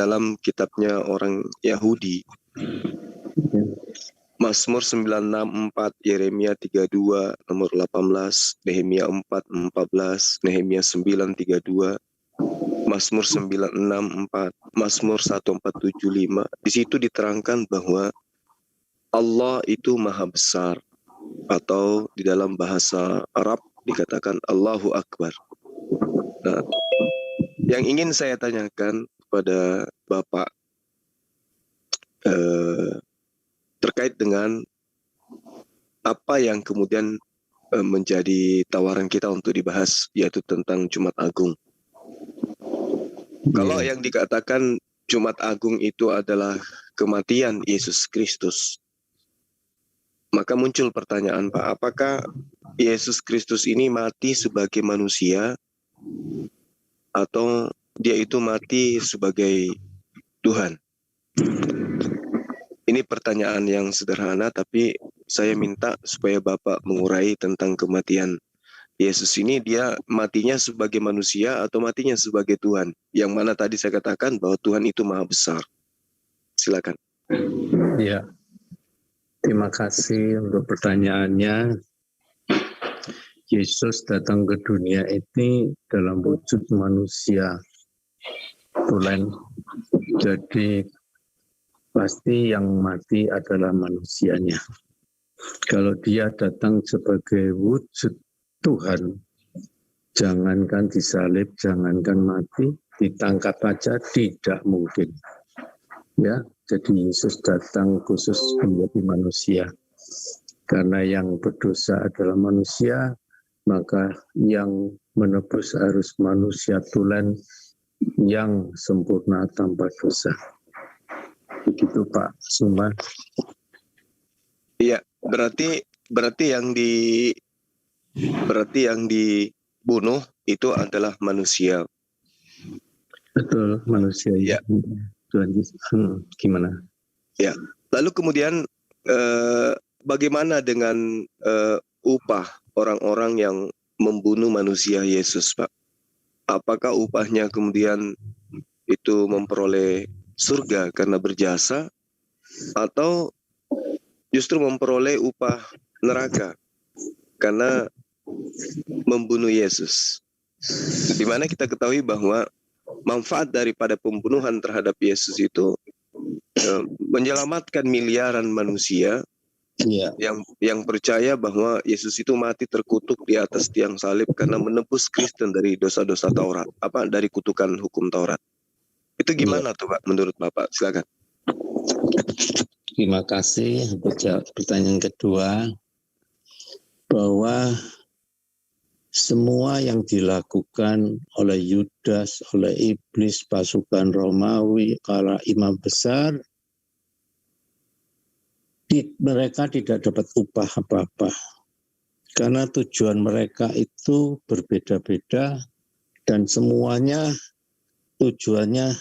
dalam kitabnya orang Yahudi. Mazmur 964, Yeremia 32, nomor 18, Nehemia 4, 14, Nehemia 9, 32, Mazmur 964, Mazmur 1475. Di situ diterangkan bahwa Allah itu maha besar, atau di dalam bahasa Arab dikatakan Allahu Akbar. Nah, yang ingin saya tanyakan kepada Bapak terkait dengan apa yang kemudian menjadi tawaran kita untuk dibahas, yaitu tentang Jumat Agung. Kalau yang dikatakan Jumat Agung itu adalah kematian Yesus Kristus, maka muncul pertanyaan, Pak, apakah Yesus Kristus ini mati sebagai manusia atau dia itu mati sebagai Tuhan? Ini pertanyaan yang sederhana, tapi saya minta supaya Bapak mengurai tentang kematian Yesus ini. Dia matinya sebagai manusia atau matinya sebagai Tuhan? Yang mana tadi saya katakan bahwa Tuhan itu maha besar. Silakan. Ya, terima kasih untuk pertanyaannya. Yesus datang ke dunia ini dalam wujud manusia tulen. Jadi pasti yang mati adalah manusianya. Kalau dia datang sebagai wujud Tuhan, jangankan disalib, jangankan mati, ditangkap aja tidak mungkin. Ya, jadi Yesus datang khusus menjadi manusia. Karena yang berdosa adalah manusia, maka yang menebus harus manusia tulen yang sempurna tanpa dosa. Begitu Pak Suma. Iya, berarti yang dibunuh itu adalah manusia. Betul, manusia. Ya. Tuhan Yesus. Gimana? Ya. Lalu kemudian bagaimana dengan upah orang-orang yang membunuh manusia Yesus, Pak? Apakah upahnya kemudian itu memperoleh surga karena berjasa, atau justru memperoleh upah neraka karena membunuh Yesus? Di mana kita ketahui bahwa manfaat daripada pembunuhan terhadap Yesus itu menyelamatkan miliaran manusia yang percaya bahwa Yesus itu mati terkutuk di atas tiang salib karena menebus Kristen dari dosa-dosa Taurat, dari kutukan hukum Taurat. Itu gimana tuh Pak, menurut Bapak? Silakan. Terima kasih untuk pertanyaan kedua, bahwa semua yang dilakukan oleh Yudas, oleh iblis, pasukan Romawi, para imam besar, mereka tidak dapat upah apa-apa. Karena tujuan mereka itu berbeda-beda dan semuanya tujuannya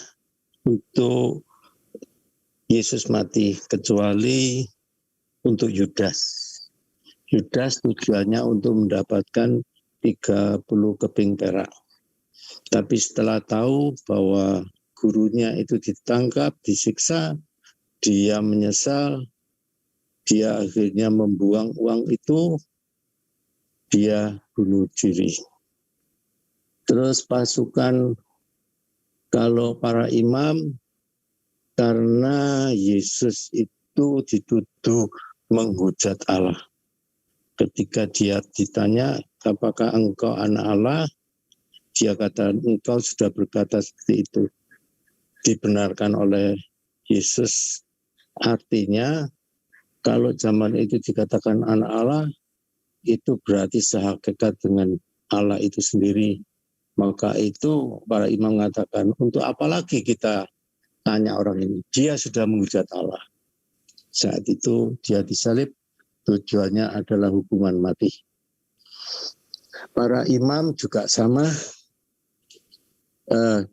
untuk Yesus mati, kecuali untuk Yudas. Yudas tujuannya untuk mendapatkan 30 keping perak. Tapi setelah tahu bahwa gurunya itu ditangkap, disiksa, dia menyesal, dia akhirnya membuang uang itu, dia bunuh diri. Terus pasukan, kalau para imam, karena Yesus itu dituduh menghujat Allah. Ketika dia ditanya, apakah engkau anak Allah? Dia kata, engkau sudah berkata seperti itu. Dibenarkan oleh Yesus. Artinya, kalau zaman itu dikatakan anak Allah, itu berarti sehakikat dengan Allah itu sendiri. Maka itu para imam mengatakan, untuk apa lagi kita tanya orang ini? Dia sudah menghujat Allah. Saat itu dia disalib, tujuannya adalah hukuman mati. Para imam juga sama.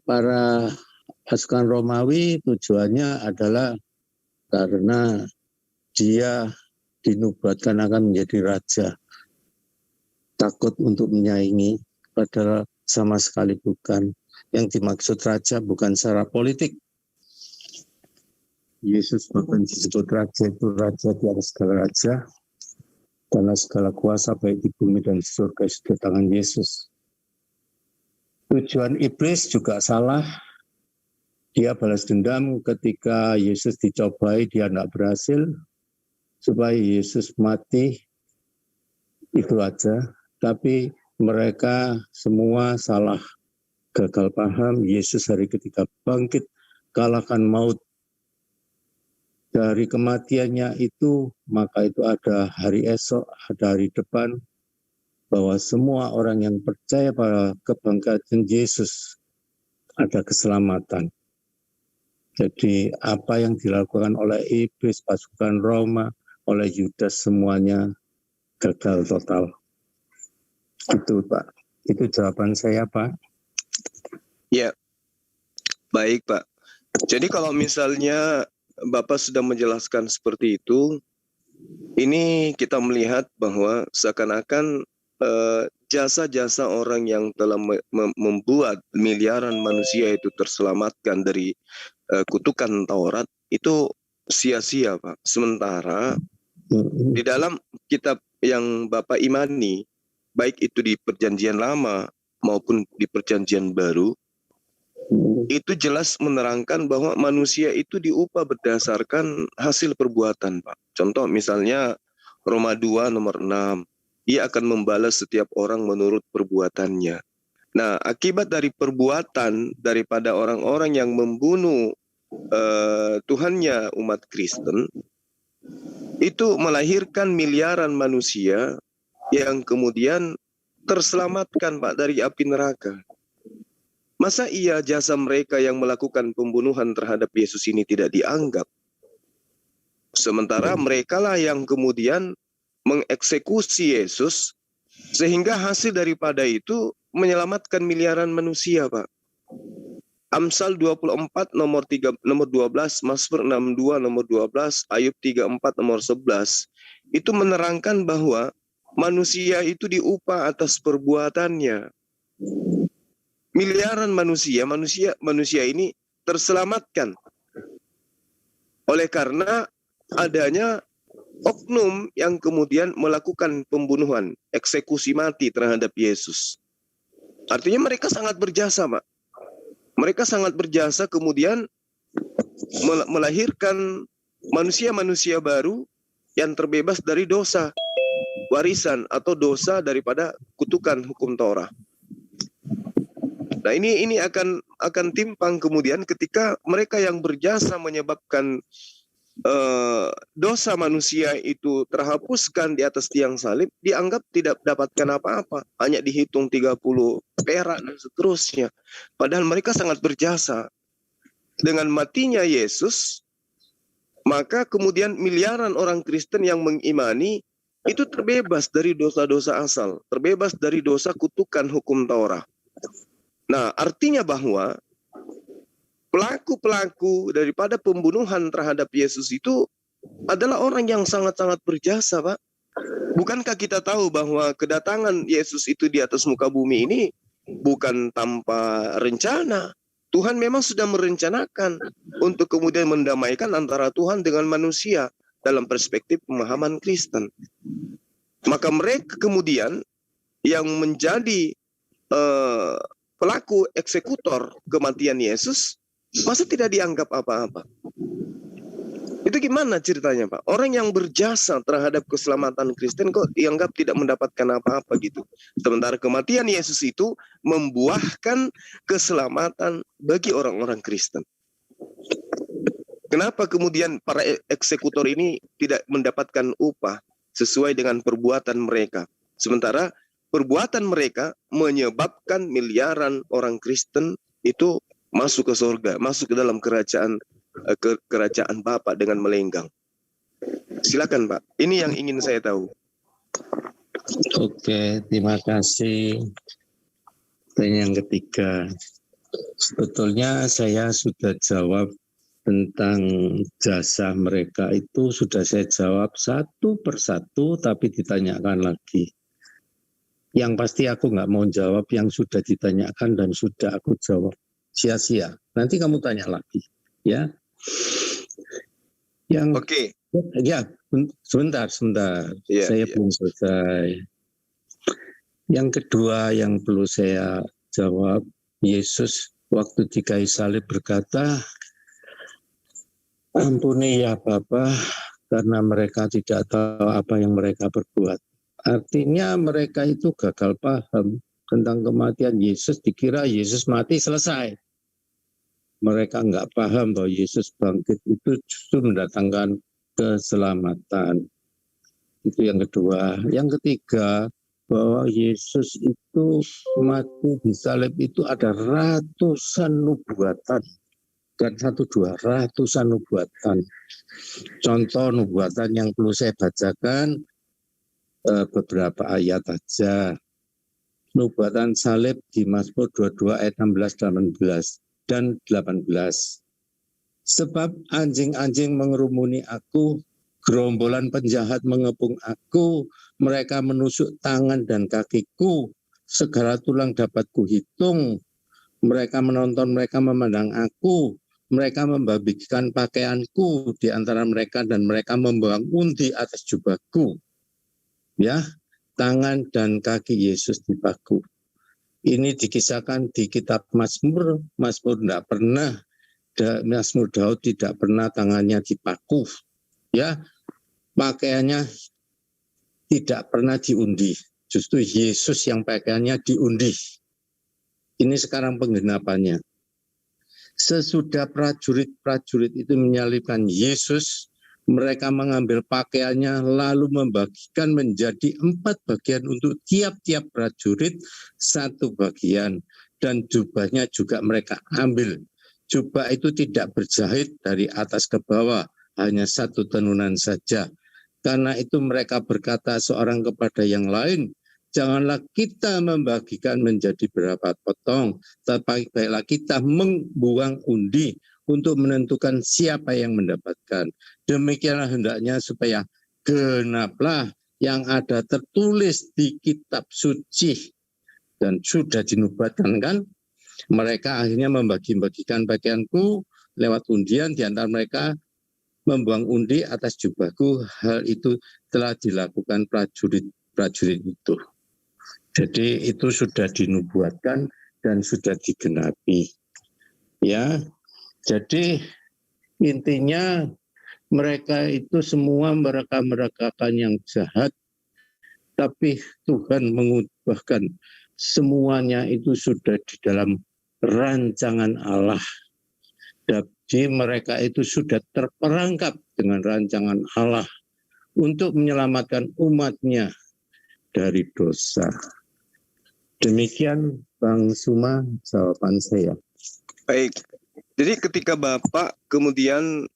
Para pasukan Romawi tujuannya adalah karena dia dinubuatkan akan menjadi raja. Takut untuk menyaingi, padahal sama sekali bukan. Yang dimaksud raja bukan secara politik, Yesus bahkan disebut raja itu raja di atas segala raja, karena segala kuasa baik di bumi dan di surga itu di tangan Yesus. Tujuan iblis juga salah. Dia balas dendam ketika Yesus dicobai, dia tidak berhasil, supaya Yesus mati, itu aja. Tapi mereka semua salah, gagal paham. Yesus hari ketiga bangkit, kalahkan maut. Dari kematiannya itu, maka itu ada hari esok, ada hari depan, bahwa semua orang yang percaya pada kebangkitan Yesus ada keselamatan. Jadi apa yang dilakukan oleh iblis, pasukan Roma, oleh Yudas, semuanya gagal total. Itu Pak, itu jawaban saya Pak. Ya, baik Pak. Jadi kalau misalnya Bapak sudah menjelaskan seperti itu, ini kita melihat bahwa seakan-akan jasa-jasa orang yang telah membuat miliaran manusia itu terselamatkan dari kutukan Taurat itu sia-sia Pak. Sementara di dalam kitab yang Bapak imani, baik itu di Perjanjian Lama maupun di Perjanjian Baru, itu jelas menerangkan bahwa manusia itu diupah berdasarkan hasil perbuatan, Pak. Contoh misalnya Roma 2 nomor 6, ia akan membalas setiap orang menurut perbuatannya. Nah, akibat dari perbuatan daripada orang-orang yang membunuh Tuhannya umat Kristen, itu melahirkan miliaran manusia yang kemudian terselamatkan, Pak, dari api neraka. Masa iya jasa mereka yang melakukan pembunuhan terhadap Yesus ini tidak dianggap? Sementara mereka lah yang kemudian mengeksekusi Yesus, sehingga hasil daripada itu menyelamatkan miliaran manusia, Pak. Amsal 24 nomor 12, Mazmur 62 nomor 12, Ayub 34 nomor 11, itu menerangkan bahwa manusia itu diupah atas perbuatannya. Miliaran manusia ini terselamatkan oleh karena adanya oknum yang kemudian melakukan pembunuhan, eksekusi mati terhadap Yesus. Artinya mereka sangat berjasa, Pak. Mereka sangat berjasa kemudian melahirkan manusia-manusia baru yang terbebas dari dosa warisan atau dosa daripada kutukan hukum Taurat. Nah, ini akan timpang kemudian ketika mereka yang berjasa menyebabkan dosa manusia itu terhapuskan di atas tiang salib, dianggap tidak dapatkan apa-apa, hanya dihitung 30 perak dan seterusnya. Padahal mereka sangat berjasa. Dengan matinya Yesus, maka kemudian miliaran orang Kristen yang mengimani itu terbebas dari dosa-dosa asal, terbebas dari dosa kutukan hukum Taurat. Nah, artinya bahwa pelaku-pelaku daripada pembunuhan terhadap Yesus itu adalah orang yang sangat-sangat berjasa, Pak. Bukankah kita tahu bahwa kedatangan Yesus itu di atas muka bumi ini bukan tanpa rencana? Tuhan memang sudah merencanakan untuk kemudian mendamaikan antara Tuhan dengan manusia dalam perspektif pemahaman Kristen. Maka mereka kemudian yang menjadi pelaku eksekutor kematian Yesus, masa tidak dianggap apa-apa? Itu gimana ceritanya, Pak? Orang yang berjasa terhadap keselamatan Kristen kok dianggap tidak mendapatkan apa-apa gitu. Sementara kematian Yesus itu membuahkan keselamatan bagi orang-orang Kristen. Kenapa kemudian para eksekutor ini tidak mendapatkan upah sesuai dengan perbuatan mereka? Sementara perbuatan mereka menyebabkan miliaran orang Kristen itu masuk ke surga, masuk ke dalam kerajaan Bapa dengan melenggang. Silakan Pak, ini yang ingin saya tahu. Oke, terima kasih. Dan yang ketiga, sebetulnya saya sudah jawab tentang jasa mereka itu sudah saya jawab satu persatu, tapi ditanyakan lagi. Yang pasti aku nggak mau jawab yang sudah ditanyakan dan sudah aku jawab. Sia-sia. Nanti kamu tanya lagi, ya. Yang Oke. Ya, sebentar. Iya, Saya iya. belum selesai. Yang kedua yang perlu saya jawab, Yesus waktu di kayu salib berkata, ampuni ya Bapa, karena mereka tidak tahu apa yang mereka berbuat. Artinya mereka itu gagal paham tentang kematian Yesus, dikira Yesus mati selesai. Mereka nggak paham bahwa Yesus bangkit itu justru mendatangkan keselamatan. Itu yang kedua. Yang ketiga, bahwa Yesus itu mati di salib itu ada ratusan nubuatan. Bukan satu dua, ratusan nubuatan. Contoh nubuatan yang perlu saya bacakan, beberapa ayat aja. Nubuatan salib di Mazmur 22 ayat 16, 18 dan 18. Sebab anjing-anjing mengerumuni aku, gerombolan penjahat mengepung aku, mereka menusuk tangan dan kakiku, segala tulang dapat kuhitung, mereka menonton, mereka memandang aku, mereka membabikan pakaianku di antara mereka dan mereka membuang undi atas jubahku. Ya, tangan dan kaki Yesus dipaku. Ini dikisahkan di kitab Mazmur. Mazmur tidak pernah, Mazmur Daud tidak pernah tangannya dipaku. Ya, pakaiannya tidak pernah diundi. Justru Yesus yang pakaiannya diundi. Ini sekarang penggenapannya. Sesudah prajurit-prajurit itu menyalibkan Yesus, mereka mengambil pakaiannya lalu membagikan menjadi 4 bagian untuk tiap-tiap prajurit 1 bagian. Dan jubahnya juga mereka ambil. Jubah itu tidak berjahit dari atas ke bawah, hanya 1 tenunan saja. Karena itu mereka berkata seorang kepada yang lain, janganlah kita membagikan menjadi berapa potong, tapi baiklah kita membuang undi untuk menentukan siapa yang mendapatkan. Demikianlah hendaknya supaya genaplah yang ada tertulis di kitab suci. Dan sudah dinubuatkan kan, mereka akhirnya membagi-bagikan pakaianku lewat undian, di antara mereka membuang undi atas jubahku. Hal itu telah dilakukan prajurit-prajurit itu. Jadi itu sudah dinubuatkan dan sudah digenapi. Ya, jadi intinya mereka itu semua mereka-merekakan yang jahat, tapi Tuhan mengubahkan semuanya itu sudah di dalam rancangan Allah. Jadi mereka itu sudah terperangkap dengan rancangan Allah untuk menyelamatkan umatnya dari dosa. Demikian Bang Suma jawaban saya. Baik. Jadi ketika Bapak kemudian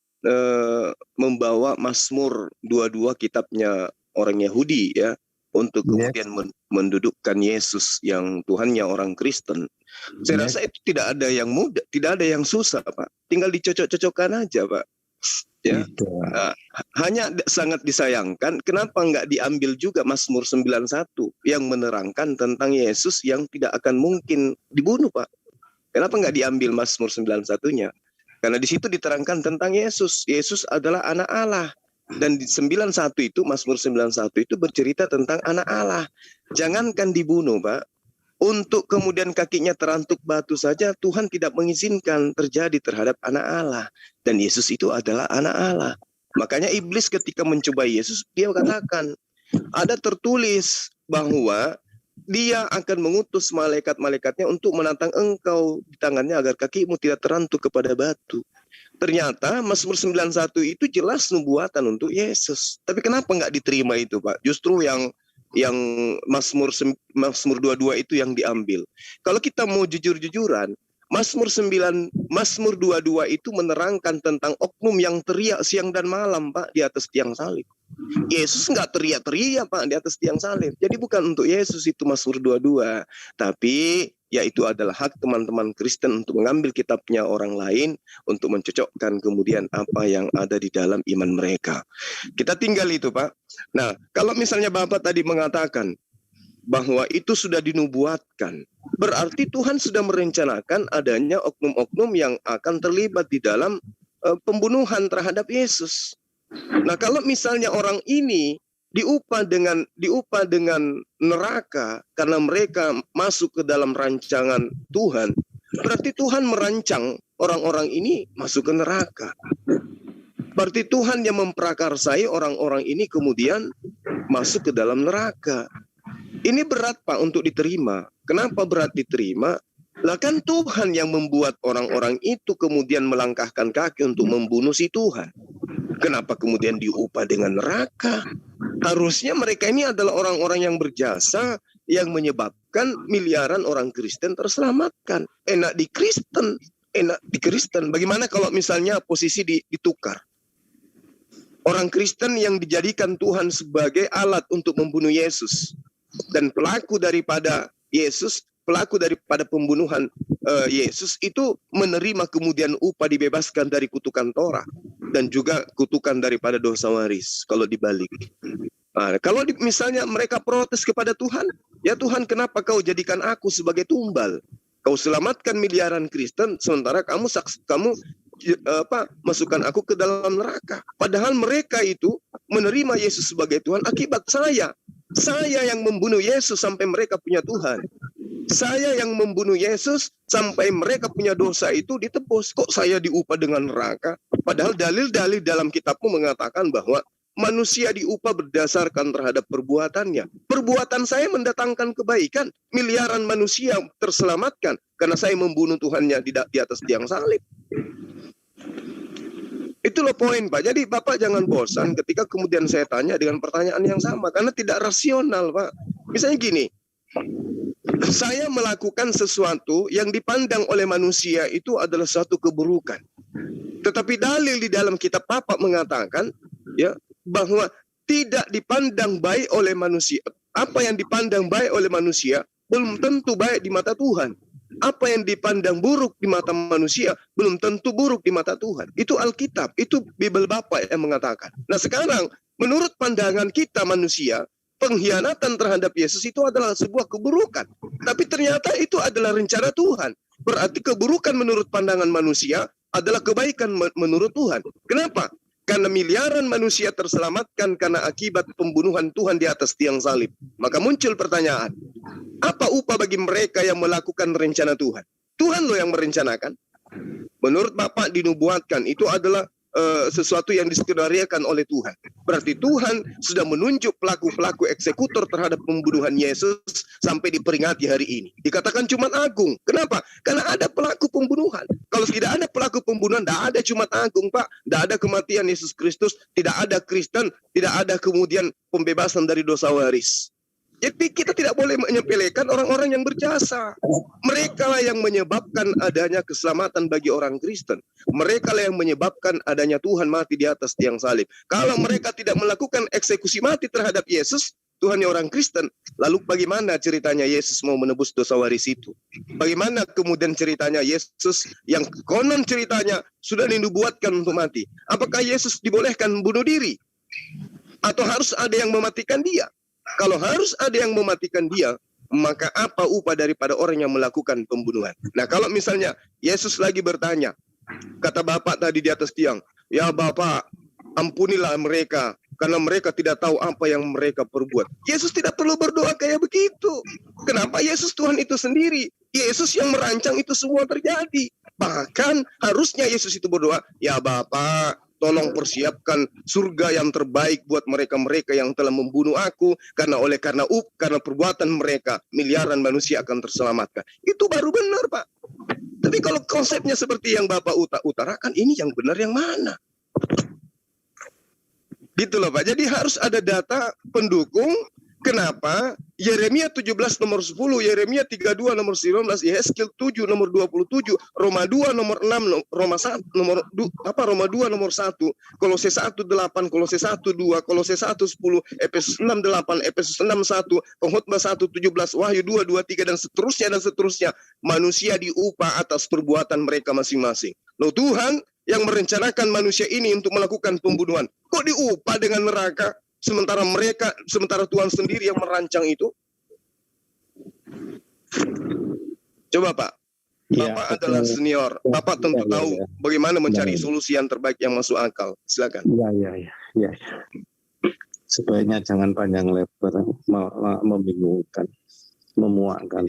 membawa Mazmur 22 kitabnya orang Yahudi ya untuk kemudian mendudukkan Yesus yang Tuhannya orang Kristen. Saya rasa itu tidak ada yang mudah, tidak ada yang susah, Pak. Tinggal dicocok-cocokkan aja, Pak. Ya. Nah, hanya sangat disayangkan kenapa nggak diambil juga Mazmur 91 yang menerangkan tentang Yesus yang tidak akan mungkin dibunuh, Pak. Kenapa nggak diambil Mazmur 91-nya? Karena di situ diterangkan tentang Yesus. Yesus adalah anak Allah. Dan di 91 itu, Mazmur 91 itu bercerita tentang anak Allah. Jangankan dibunuh, Pak. Untuk kemudian kakinya terantuk batu saja, Tuhan tidak mengizinkan terjadi terhadap anak Allah. Dan Yesus itu adalah anak Allah. Makanya iblis ketika mencobai Yesus, dia katakan, ada tertulis bahwa dia akan mengutus malaikat-malaikatnya untuk menantang engkau di tangannya agar kakimu tidak terantuk kepada batu. Ternyata Mazmur 91 itu jelas nubuatan untuk Yesus. Tapi kenapa nggak diterima itu, Pak? Justru yang Mazmur 22 itu yang diambil. Kalau kita mau jujur-jujuran, Mazmur 22 itu menerangkan tentang oknum yang teriak siang dan malam, Pak, di atas tiang salib. Yesus nggak teriak-teriak, Pak, di atas tiang salib. Jadi bukan untuk Yesus itu Mazmur 22, tapi ya itu adalah hak teman-teman Kristen untuk mengambil kitabnya orang lain untuk mencocokkan kemudian apa yang ada di dalam iman mereka. Kita tinggal itu, Pak. Nah, kalau misalnya Bapak tadi mengatakan bahwa itu sudah dinubuatkan, berarti Tuhan sudah merencanakan adanya oknum-oknum yang akan terlibat di dalam pembunuhan terhadap Yesus. Nah, kalau misalnya orang ini diupah dengan neraka karena mereka masuk ke dalam rancangan Tuhan, berarti Tuhan merancang orang-orang ini masuk ke neraka. Berarti Tuhan yang memprakarsai orang-orang ini kemudian masuk ke dalam neraka. Ini berat, Pak, untuk diterima. Kenapa berat diterima? Lah kan Tuhan yang membuat orang-orang itu kemudian melangkahkan kaki untuk membunuh si Tuhan. Kenapa kemudian diupah dengan neraka? Harusnya mereka ini adalah orang-orang yang berjasa, yang menyebabkan miliaran orang Kristen terselamatkan. Enak di Kristen. Bagaimana kalau misalnya posisi ditukar? Orang Kristen yang dijadikan Tuhan sebagai alat untuk membunuh Yesus. Dan pelaku daripada pembunuhan Yesus itu menerima kemudian upah dibebaskan dari kutukan Torah dan juga kutukan daripada dosa waris kalau dibalik. Nah, kalau misalnya mereka protes kepada Tuhan, ya Tuhan, kenapa kau jadikan aku sebagai tumbal? Kau selamatkan miliaran Kristen sementara kamu masukkan aku ke dalam neraka. Padahal mereka itu menerima Yesus sebagai Tuhan akibat saya. Saya yang membunuh Yesus sampai mereka punya Tuhan. Saya yang membunuh Yesus sampai mereka punya dosa itu ditebus. Kok saya diupah dengan neraka? Padahal dalil-dalil dalam kitabmu mengatakan bahwa manusia diupah berdasarkan terhadap perbuatannya. Perbuatan saya mendatangkan kebaikan. Miliaran manusia terselamatkan karena saya membunuh Tuhannya di atas tiang salib. Itulah poin, Pak. Jadi Bapak jangan bosan ketika kemudian saya tanya dengan pertanyaan yang sama. Karena tidak rasional, Pak. Misalnya gini, saya melakukan sesuatu yang dipandang oleh manusia itu adalah suatu keburukan. Tetapi dalil di dalam kitab Bapak mengatakan ya bahwa tidak dipandang baik oleh manusia. Apa yang dipandang baik oleh manusia belum tentu baik di mata Tuhan. Apa yang dipandang buruk di mata manusia belum tentu buruk di mata Tuhan. Itu Alkitab, itu Bible Bapak yang mengatakan. Nah sekarang menurut pandangan kita manusia, pengkhianatan terhadap Yesus itu adalah sebuah keburukan. Tapi ternyata itu adalah rencana Tuhan. Berarti keburukan menurut pandangan manusia adalah kebaikan menurut Tuhan. Kenapa? Karena miliaran manusia terselamatkan karena akibat pembunuhan Tuhan di atas tiang salib. Maka muncul pertanyaan, apa upah bagi mereka yang melakukan rencana Tuhan? Tuhan loh yang merencanakan. Menurut Bapak dinubuatkan itu adalah sesuatu yang diskenariakan oleh Tuhan. Berarti Tuhan sudah menunjuk pelaku-pelaku eksekutor terhadap pembunuhan Yesus sampai diperingati hari ini. Dikatakan Jumat Agung. Kenapa? Karena ada pelaku pembunuhan. Kalau tidak ada pelaku pembunuhan, tidak ada Jumat Agung, Pak. Tidak ada kematian Yesus Kristus, tidak ada Kristen, tidak ada kemudian pembebasan dari dosa waris. Jadi kita tidak boleh menyepelekan orang-orang yang berjasa. Mereka lah yang menyebabkan adanya keselamatan bagi orang Kristen. Mereka lah yang menyebabkan adanya Tuhan mati di atas tiang salib. Kalau mereka tidak melakukan eksekusi mati terhadap Yesus, Tuhan orang Kristen, lalu bagaimana ceritanya Yesus mau menebus dosa waris itu? Bagaimana kemudian ceritanya Yesus yang konon ceritanya sudah dinubuatkan untuk mati? Apakah Yesus dibolehkan bunuh diri? Atau harus ada yang mematikan dia? Kalau harus ada yang mematikan dia, maka apa upah daripada orang yang melakukan pembunuhan? Nah, kalau misalnya Yesus lagi bertanya, kata Bapak tadi di atas tiang, ya Bapak, ampunilah mereka, karena mereka tidak tahu apa yang mereka perbuat. Yesus tidak perlu berdoa kayak begitu. Kenapa? Yesus Tuhan itu sendiri. Yesus yang merancang itu semua terjadi. Bahkan harusnya Yesus itu berdoa, ya Bapak, tolong persiapkan surga yang terbaik buat mereka-mereka yang telah membunuh aku, karena perbuatan mereka miliaran manusia akan terselamatkan. Itu baru benar, Pak. Tapi kalau konsepnya seperti yang Bapak utarakan, ini yang benar yang mana? Gitu loh, Pak. Jadi harus ada data pendukung. Kenapa? Yeremia 17 nomor 10, Yeremia 32 nomor 19, Yehezkiel 7 nomor 27, Roma 2 nomor 6, Roma 2 nomor 1, Kolose 1 8, Kolose 1 2, Kolose 1 10, Efesus 6 8, Efesus 6 1, Pengkhotbah 1 17, Wahyu 2 3 dan seterusnya. Manusia diupah atas perbuatan mereka masing-masing. Loh, Tuhan yang merencanakan manusia ini untuk melakukan pembunuhan, kok diupah dengan neraka? Sementara Tuhan sendiri yang merancang itu. Coba Pak, Ya, Bapak adalah senior. Bapak tentu tahu bagaimana mencari Ya. solusi yang terbaik yang masuk akal. Silakan. Ya. Sebaiknya jangan panjang lebar, membingungkan, memuakkan.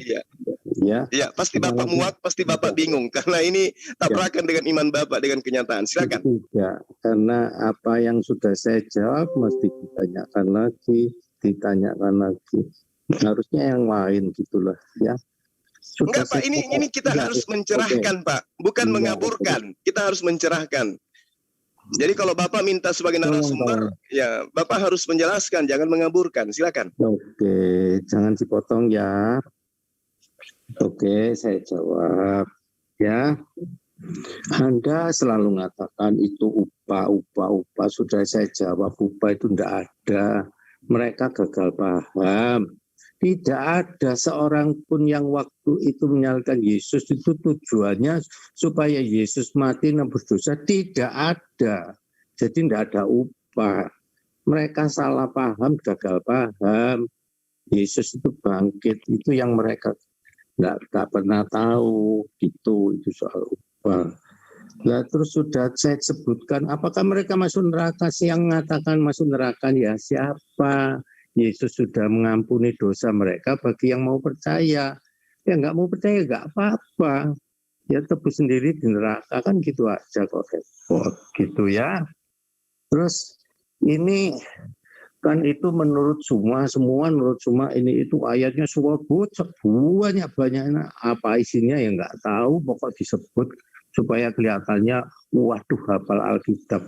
Iya. Ya, pasti Bapak muak, pasti Bapak bingung karena ini tabrakan dengan iman Bapak dengan kenyataan. Silakan. Tidak, karena apa yang sudah saya jawab mesti ditanyakan lagi. Harusnya yang lain gitulah, ya. Enggak Pak, ini kita harus mencerahkan Pak, bukan mengaburkan. Kita harus mencerahkan. Jadi kalau Bapak minta sebagai narasumber, ya Bapak harus menjelaskan, jangan mengaburkan. Silakan. Oke, jangan dipotong ya. Oke, saya jawab ya. Anda selalu mengatakan itu upah. Sudah saya jawab, upah itu tidak ada. Mereka gagal paham. Tidak ada seorang pun yang waktu itu menyalahkan Yesus itu tujuannya supaya Yesus mati nebus dosa. Tidak ada. Jadi tidak ada upah. Mereka salah paham, gagal paham. Yesus itu bangkit. Itu yang mereka nggak pernah tahu. Itu soal upah. Nah, terus sudah saya sebutkan, apakah mereka masuk neraka? Yang mengatakan masuk neraka ya siapa? Yesus sudah mengampuni dosa mereka bagi yang mau percaya. Ya nggak mau percaya nggak apa-apa. Ya tebus sendiri di neraka kan gitu aja kok repot gitu ya. Terus ini kan itu menurut semua menurut semua ini itu ayatnya semua banyak apa isinya ya nggak tahu, pokok disebut supaya kelihatannya waduh hafal Alkitab.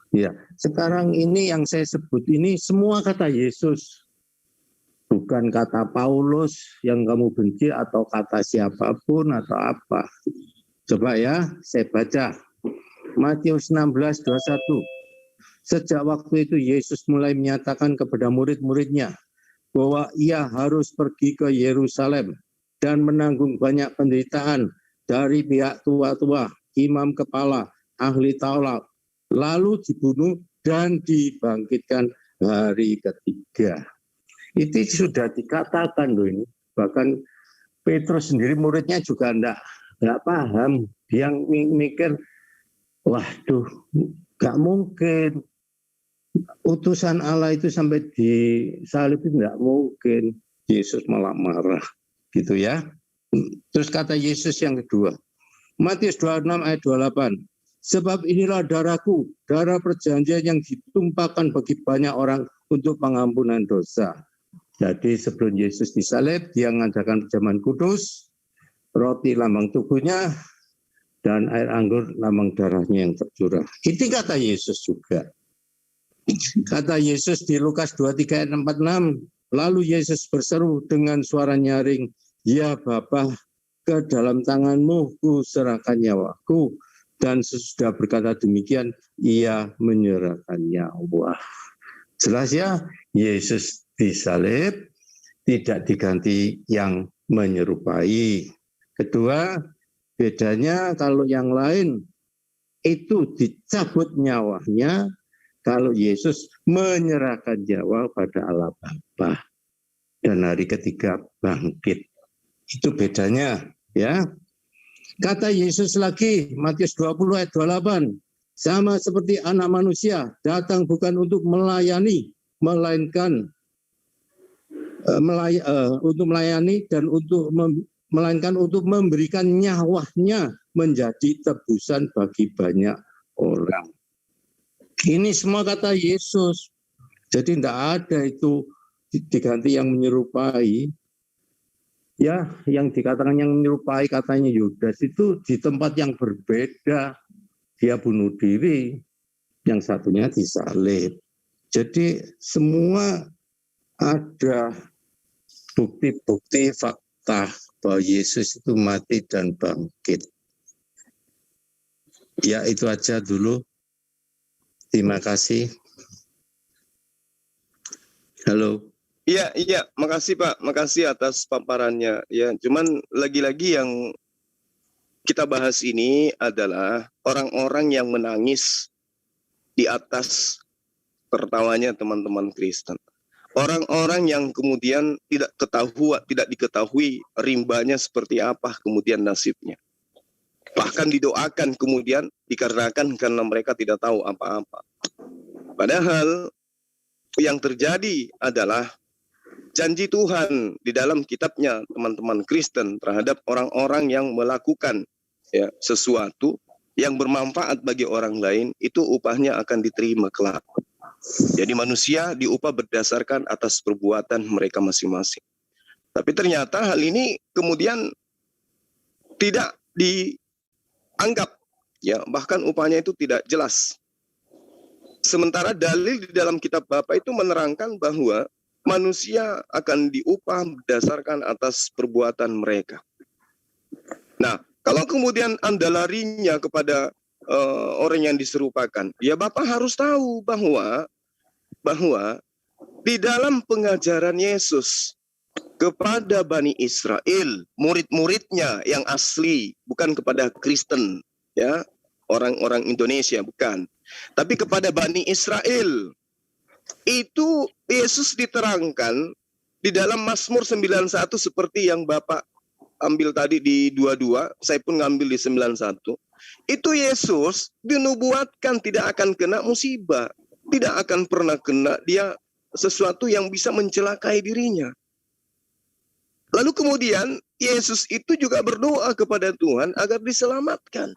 Ya, sekarang ini yang saya sebut ini semua kata Yesus. Bukan kata Paulus yang kamu benci atau kata siapapun atau apa. Coba ya, saya baca. Matius 16:21. Sejak waktu itu Yesus mulai menyatakan kepada murid-muridnya bahwa ia harus pergi ke Yerusalem dan menanggung banyak penderitaan dari pihak tua-tua, imam kepala, ahli Taurat, lalu dibunuh dan dibangkitkan hari ketiga. Itu sudah dikatakan loh ini. Bahkan Petrus sendiri muridnya juga enggak paham. Dia mikir, waduh, enggak mungkin. Utusan Allah itu sampai disalib itu enggak mungkin. Yesus malah marah. Gitu ya. Terus kata Yesus yang kedua. Matius 26 ayat 28. Sebab inilah darahku, darah perjanjian yang ditumpahkan bagi banyak orang untuk pengampunan dosa. Jadi sebelum Yesus disalib, dia mengadakan perjamuan kudus, roti lambang tubuhnya, dan air anggur lambang darahnya yang tercurah. Itu kata Yesus juga. Kata Yesus di Lukas 23 ayat 46, lalu Yesus berseru dengan suara nyaring, ya Bapa, ke dalam tanganmu ku serahkan nyawaku. Dan sesudah berkata demikian, ia menyerahkan nyawa. Jelas ya, Yesus disalib, tidak diganti yang menyerupai. Kedua, bedanya kalau yang lain itu dicabut nyawanya, kalau Yesus menyerahkan nyawa pada Allah Bapa. Dan hari ketiga bangkit. Itu bedanya, ya. Kata Yesus lagi, Matius 20 ayat 28, sama seperti anak manusia, datang bukan untuk melayani, melainkan untuk melayani dan melainkan untuk memberikan nyawanya menjadi tebusan bagi banyak orang. Ini semua kata Yesus. Jadi tidak ada itu diganti yang menyerupai. Ya, yang dikatakan yang menyerupai katanya Yudas itu di tempat yang berbeda. Dia bunuh diri, yang satunya disalib. Jadi semua ada bukti-bukti fakta bahwa Yesus itu mati dan bangkit. Ya, itu aja dulu. Terima kasih. Halo. Iya, makasih Pak, makasih atas paparannya. Ya, cuman lagi-lagi yang kita bahas ini adalah orang-orang yang menangis di atas tertawanya teman-teman Kristen. Orang-orang yang kemudian tidak diketahui rimbanya seperti apa kemudian nasibnya. Bahkan didoakan kemudian dikarenakan karena mereka tidak tahu apa-apa. Padahal yang terjadi adalah janji Tuhan di dalam kitabnya, teman-teman Kristen, terhadap orang-orang yang melakukan sesuatu yang bermanfaat bagi orang lain, itu upahnya akan diterima kelak. Jadi manusia diupah berdasarkan atas perbuatan mereka masing-masing. Tapi ternyata hal ini kemudian tidak dianggap, bahkan upahnya itu tidak jelas. Sementara dalil di dalam kitab Bapa itu menerangkan bahwa manusia akan diupah berdasarkan atas perbuatan mereka. Nah, kalau kemudian Anda larinya kepada orang yang diserupakan, ya Bapak harus tahu bahwa di dalam pengajaran Yesus kepada Bani Israel, murid-muridnya yang asli, bukan kepada Kristen, orang-orang Indonesia, bukan. Tapi kepada Bani Israel, itu Yesus diterangkan di dalam Mazmur 91 seperti yang Bapak ambil tadi di 22, saya pun ngambil di 91. Itu Yesus dinubuatkan tidak akan kena musibah, tidak akan pernah kena dia sesuatu yang bisa mencelakai dirinya. Lalu kemudian Yesus itu juga berdoa kepada Tuhan agar diselamatkan.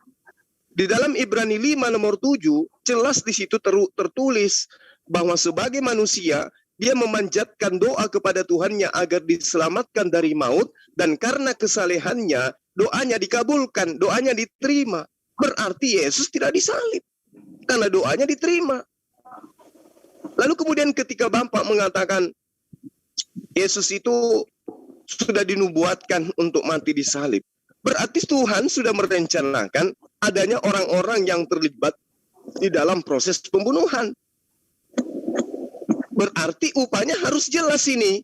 Di dalam Ibrani 5 nomor 7, jelas di situ tertulis bahwa sebagai manusia, dia memanjatkan doa kepada Tuhannya agar diselamatkan dari maut, dan karena kesalehannya, doanya dikabulkan, doanya diterima. Berarti Yesus tidak disalib, karena doanya diterima. Lalu kemudian ketika Bapak mengatakan, Yesus itu sudah dinubuatkan untuk mati disalib, berarti Tuhan sudah merencanakan adanya orang-orang yang terlibat di dalam proses pembunuhan. Berarti upahnya harus jelas ini.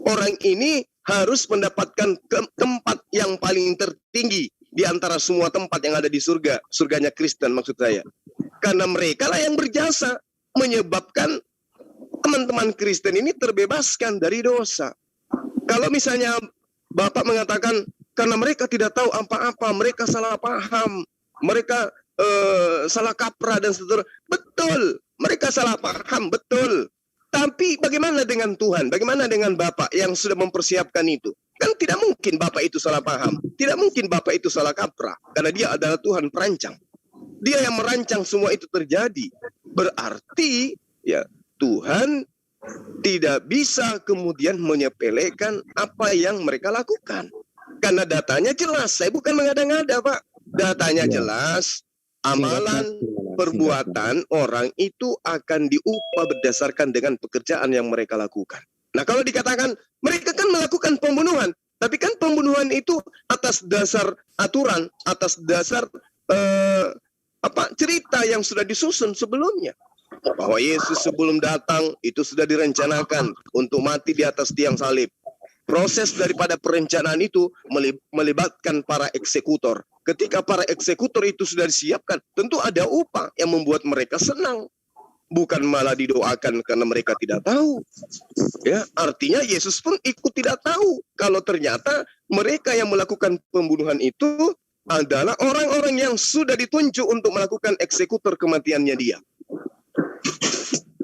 Orang ini harus mendapatkan tempat yang paling tertinggi di antara semua tempat yang ada di surga. Surganya Kristen maksud saya. Karena mereka lah yang berjasa menyebabkan teman-teman Kristen ini terbebaskan dari dosa. Kalau misalnya Bapak mengatakan karena mereka tidak tahu apa-apa, mereka salah paham, mereka salah kaprah dan seterusnya. Betul, mereka salah paham, betul. Tapi bagaimana dengan Tuhan? Bagaimana dengan Bapak yang sudah mempersiapkan itu? Kan tidak mungkin Bapak itu salah paham. Tidak mungkin Bapak itu salah kaprah. Karena dia adalah Tuhan perancang. Dia yang merancang semua itu terjadi. Berarti Tuhan tidak bisa kemudian menyepelekan apa yang mereka lakukan. Karena datanya jelas. Saya bukan mengada-ngada, Pak. Datanya jelas. Amalan, perbuatan orang itu akan diupah berdasarkan dengan pekerjaan yang mereka lakukan. Nah, kalau dikatakan mereka kan melakukan pembunuhan, tapi kan pembunuhan itu atas dasar aturan, atas dasar cerita yang sudah disusun sebelumnya. Bahwa Yesus sebelum datang itu sudah direncanakan untuk mati di atas tiang salib. Proses daripada perencanaan itu melibatkan para eksekutor. Ketika para eksekutor itu sudah disiapkan, tentu ada upah yang membuat mereka senang. Bukan malah didoakan karena mereka tidak tahu. Artinya Yesus pun ikut tidak tahu kalau ternyata mereka yang melakukan pembunuhan itu adalah orang-orang yang sudah ditunjuk untuk melakukan eksekutor kematiannya dia.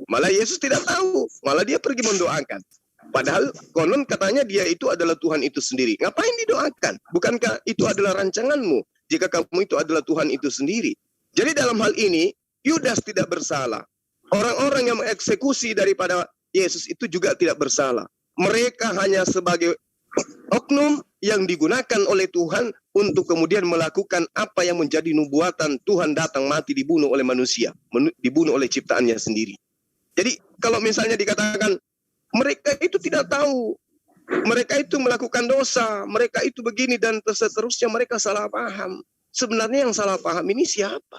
Malah Yesus tidak tahu, malah dia pergi mendoakan. Padahal konon katanya dia itu adalah Tuhan itu sendiri. Ngapain didoakan? Bukankah itu adalah rancanganmu? Jika kamu itu adalah Tuhan itu sendiri. Jadi dalam hal ini, Yudas tidak bersalah. Orang-orang yang mengeksekusi daripada Yesus itu juga tidak bersalah. Mereka hanya sebagai oknum yang digunakan oleh Tuhan untuk kemudian melakukan apa yang menjadi nubuatan Tuhan datang mati dibunuh oleh manusia. Dibunuh oleh ciptaannya sendiri. Jadi kalau misalnya dikatakan mereka itu tidak tahu, mereka itu melakukan dosa, mereka itu begini dan seterusnya, mereka salah paham. Sebenarnya yang salah paham ini siapa?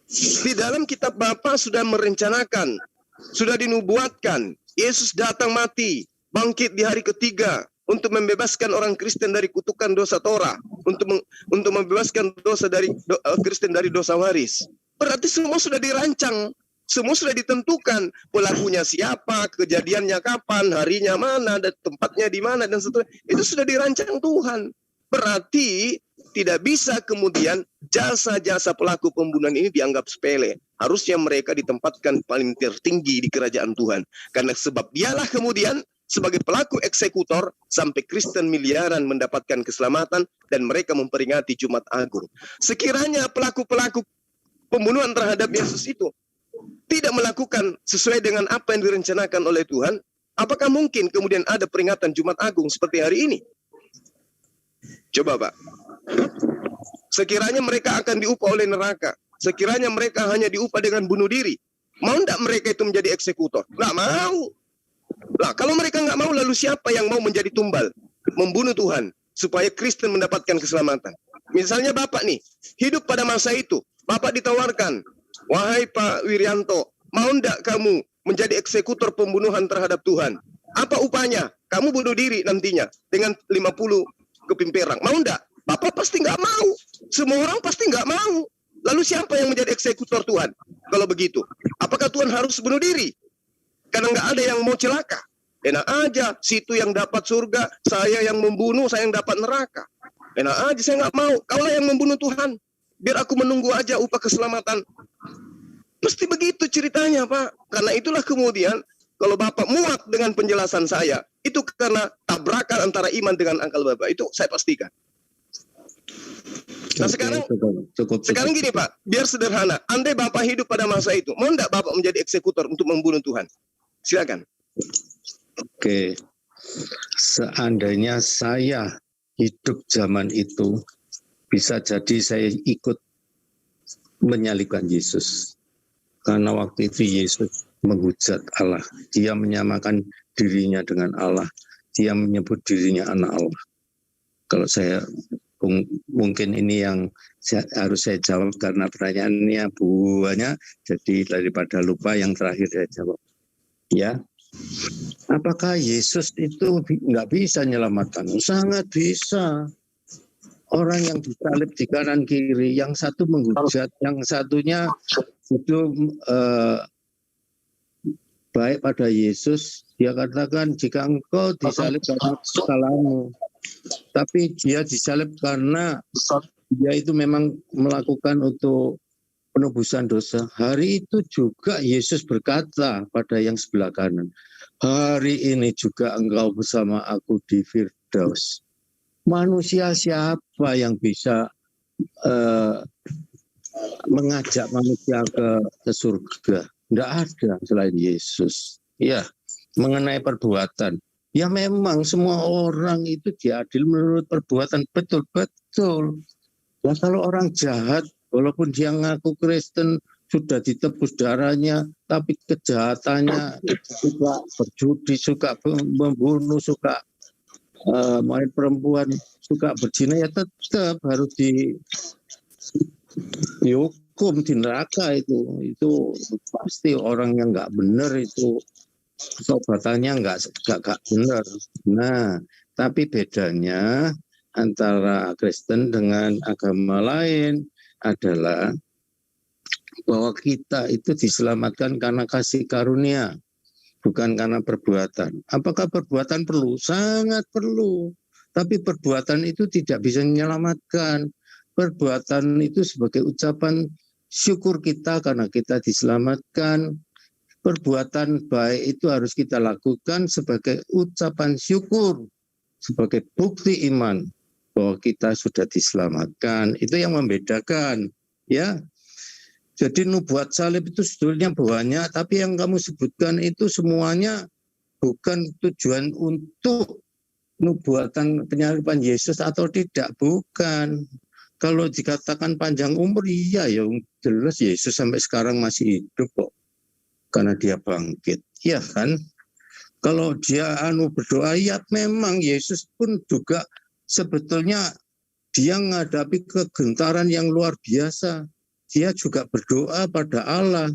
Di dalam kitab Bapa sudah merencanakan, sudah dinubuatkan, Yesus datang mati, bangkit di hari ketiga untuk membebaskan orang Kristen dari kutukan dosa Torah, untuk membebaskan dosa dari Kristen dari dosa waris. Berarti semua sudah dirancang. Semua sudah ditentukan, pelakunya siapa, kejadiannya kapan, harinya mana, dan tempatnya di mana, dan seterusnya. Itu sudah dirancang Tuhan. Berarti tidak bisa kemudian jasa-jasa pelaku pembunuhan ini dianggap sepele. Harusnya mereka ditempatkan paling tertinggi di kerajaan Tuhan. Karena sebab dialah kemudian sebagai pelaku eksekutor sampai Kristen miliaran mendapatkan keselamatan dan mereka memperingati Jumat Agung. Sekiranya pelaku-pelaku pembunuhan terhadap Yesus itu tidak melakukan sesuai dengan apa yang direncanakan oleh Tuhan, apakah mungkin kemudian ada peringatan Jumat Agung seperti hari ini? Coba Pak. Sekiranya mereka akan diupah oleh neraka, sekiranya mereka hanya diupah dengan bunuh diri, mau tidak mereka itu menjadi eksekutor? Nggak mau. Lah, kalau mereka nggak mau, lalu siapa yang mau menjadi tumbal, membunuh Tuhan, supaya Kristen mendapatkan keselamatan? Misalnya Bapak nih, hidup pada masa itu, Bapak ditawarkan, wahai Pak Wirianto, mau ndak kamu menjadi eksekutor pembunuhan terhadap Tuhan? Apa upahnya? Kamu bunuh diri nantinya dengan 50 keping perak. Mau ndak? Bapak pasti nggak mau. Semua orang pasti nggak mau. Lalu siapa yang menjadi eksekutor Tuhan? Kalau begitu, apakah Tuhan harus bunuh diri? Karena nggak ada yang mau celaka. Enak aja, situ yang dapat surga, saya yang membunuh, saya yang dapat neraka. Enak aja, saya nggak mau. Kaulah yang membunuh Tuhan. Biar aku menunggu aja upah keselamatan. Mesti begitu ceritanya, Pak. Karena itulah kemudian, kalau Bapak muak dengan penjelasan saya, itu karena tabrakan antara iman dengan akal Bapak. Itu saya pastikan. Nah sekarang gini Pak, biar sederhana. Andai Bapak hidup pada masa itu, mau enggak Bapak menjadi eksekutor untuk membunuh Tuhan? Silakan. Oke, seandainya saya hidup zaman itu, bisa jadi saya ikut menyalibkan Yesus. Karena waktu itu Yesus menghujat Allah. Dia menyamakan dirinya dengan Allah. Dia menyebut dirinya anak Allah. Kalau saya mungkin ini yang harus saya jawab karena pertanyaannya banyak, jadi daripada lupa yang terakhir saya jawab. Ya, apakah Yesus itu nggak bisa menyelamatkan? Sangat bisa. Orang yang disalib di kanan kiri, yang satu menghujat, yang satunya itu baik pada Yesus. Dia katakan, jika engkau disalib karena kesalahanmu, tapi dia disalib karena dia itu memang melakukan untuk penebusan dosa. Hari itu juga Yesus berkata pada yang sebelah kanan, hari ini juga engkau bersama aku di Firdaus. Manusia siapa yang bisa mengajak manusia ke surga? Tidak ada selain Yesus. Ya, mengenai perbuatan. Ya memang semua orang itu diadil menurut perbuatan, betul-betul. Ya kalau orang jahat, walaupun dia ngaku Kristen, sudah ditebus darahnya, tapi kejahatannya suka berjudi, suka membunuh, suka main perempuan, suka berzina, ya tetap harus dihukum di neraka itu. Itu pasti orang yang nggak benar itu. Tobatannya nggak benar. Nah, tapi bedanya antara Kristen dengan agama lain adalah bahwa kita itu diselamatkan karena kasih karunia, bukan karena perbuatan. Apakah perbuatan perlu? Sangat perlu. Tapi perbuatan itu tidak bisa menyelamatkan. Perbuatan itu sebagai ucapan syukur kita karena kita diselamatkan. Perbuatan baik itu harus kita lakukan sebagai ucapan syukur, sebagai bukti iman bahwa kita sudah diselamatkan. Itu yang membedakan, ya. Jadi nubuat salib itu sebetulnya banyak, tapi yang kamu sebutkan itu semuanya bukan tujuan untuk nubuatan penyaliban Yesus atau tidak, bukan. Kalau dikatakan panjang umur, iya ya jelas Yesus sampai sekarang masih hidup kok. Karena dia bangkit, ya kan? Kalau dia berdoa, ya memang Yesus pun juga sebetulnya dia menghadapi kegentaran yang luar biasa. Dia juga berdoa pada Allah,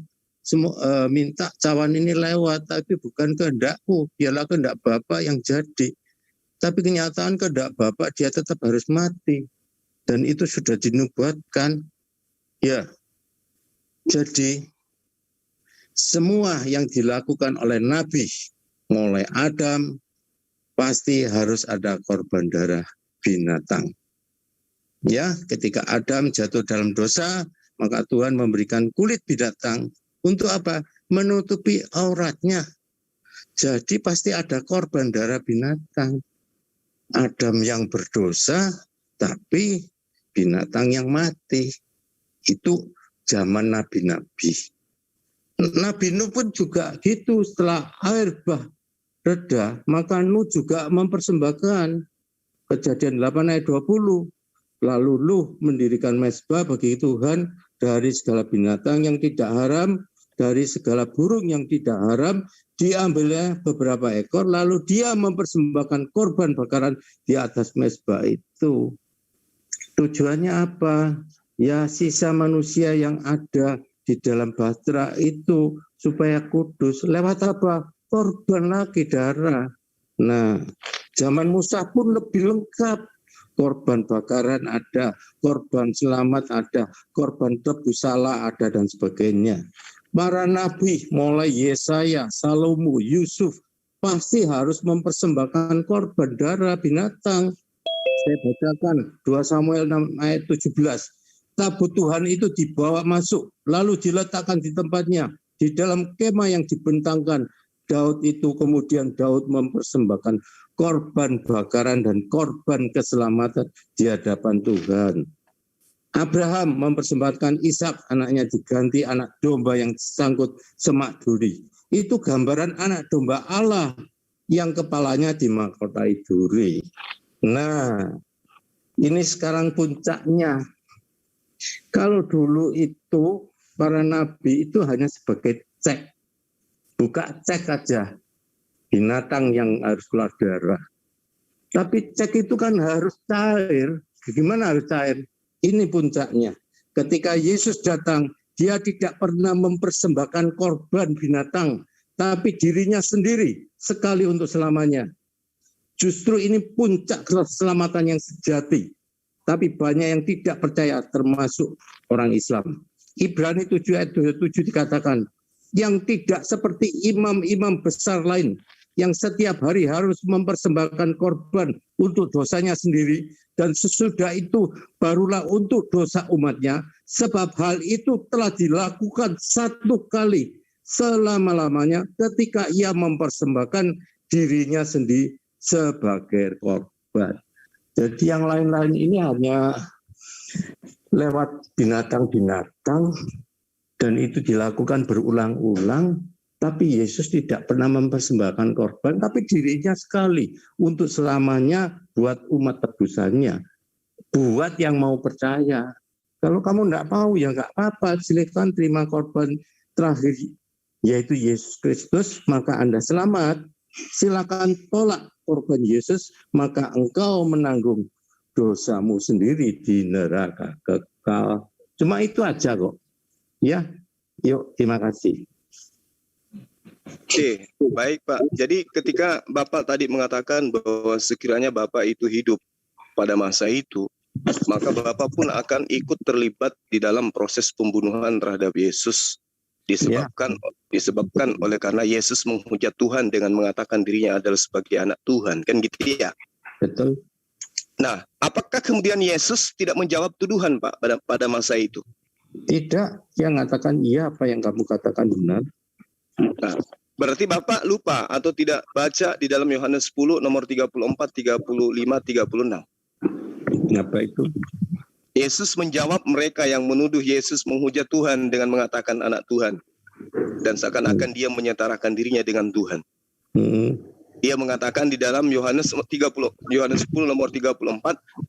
minta cawan ini lewat, tapi bukan kehendakku, biarlah kehendak Bapa yang jadi. Tapi kenyataan kehendak Bapa dia tetap harus mati, dan itu sudah dinubuatkan. Ya, jadi semua yang dilakukan oleh Nabi, mulai Adam, pasti harus ada korban darah binatang. Ya, ketika Adam jatuh dalam dosa, maka Tuhan memberikan kulit binatang untuk apa? Menutupi auratnya. Jadi pasti ada korban darah binatang. Adam yang berdosa, tapi binatang yang mati. Itu zaman nabi-nabi. Nabi Nuh pun juga gitu, setelah air bah reda, maka Nuh juga mempersembahkan. Kejadian 8 ayat 20. Lalu Nuh mendirikan mezbah bagi Tuhan dari segala binatang yang tidak haram, dari segala burung yang tidak haram, diambilnya beberapa ekor, lalu dia mempersembahkan korban bakaran di atas mezbah itu. Tujuannya apa? Ya, sisa manusia yang ada di dalam bahtera itu supaya kudus. Lewat apa? Korban lagi darah. Nah, zaman Musa pun lebih lengkap. Korban bakaran ada, korban selamat ada, korban tebus salah ada, dan sebagainya. Para nabi mulai Yesaya, Salomo, Yusuf pasti harus mempersembahkan korban darah binatang. Saya bacakan 2 Samuel 6 ayat 17. Tabut Tuhan itu dibawa masuk, lalu diletakkan di tempatnya, di dalam kemah yang dibentangkan. Daud itu kemudian Daud mempersembahkan korban bakaran dan korban keselamatan di hadapan Tuhan. Abraham mempersembahkan Ishak, anaknya diganti anak domba yang sangkut semak duri. Itu gambaran anak domba Allah yang kepalanya dimahkotai duri. Nah, ini sekarang puncaknya. Kalau dulu itu para nabi itu hanya sebagai cek. Buka cek aja binatang yang harus keluar darah. Tapi cek itu kan harus cair. Gimana harus cair? Ini puncaknya. Ketika Yesus datang, dia tidak pernah mempersembahkan korban binatang, tapi dirinya sendiri sekali untuk selamanya. Justru ini puncak keselamatan yang sejati. Tapi banyak yang tidak percaya, termasuk orang Islam. Ibrani 7 ayat 27 dikatakan, yang tidak seperti imam-imam besar lain, yang setiap hari harus mempersembahkan korban untuk dosanya sendiri, dan sesudah itu barulah untuk dosa umatnya, sebab hal itu telah dilakukan satu kali selama-lamanya ketika ia mempersembahkan dirinya sendiri sebagai korban. Jadi yang lain-lain ini hanya lewat binatang-binatang, dan itu dilakukan berulang-ulang, tapi Yesus tidak pernah mempersembahkan korban, tapi dirinya sekali untuk selamanya buat umat tebusannya, buat yang mau percaya. Kalau kamu tidak mau ya nggak apa-apa, silakan terima korban terakhir, yaitu Yesus Kristus, maka Anda selamat. Silakan tolak korban Yesus, maka engkau menanggung dosamu sendiri di neraka kekal. Cuma itu aja kok. Ya, yuk, terima kasih. Oke, baik Pak. Jadi ketika Bapak tadi mengatakan bahwa sekiranya Bapak itu hidup pada masa itu, maka Bapak pun akan ikut terlibat di dalam proses pembunuhan terhadap Yesus, disebabkan oleh karena Yesus menghujat Tuhan dengan mengatakan dirinya adalah sebagai anak Tuhan, kan gitu ya? Betul. Nah, apakah kemudian Yesus tidak menjawab tuduhan Pak pada masa itu? Tidak, dia mengatakan iya, apa yang kamu katakan benar. Nah, berarti Bapak lupa atau tidak baca di dalam Yohanes 10 nomor 34, 35, 36. Apa itu? Yesus menjawab mereka yang menuduh Yesus menghujat Tuhan dengan mengatakan anak Tuhan. Dan seakan-akan dia menyetarakan dirinya dengan Tuhan. Dia mengatakan di dalam Yohanes 10 nomor 34,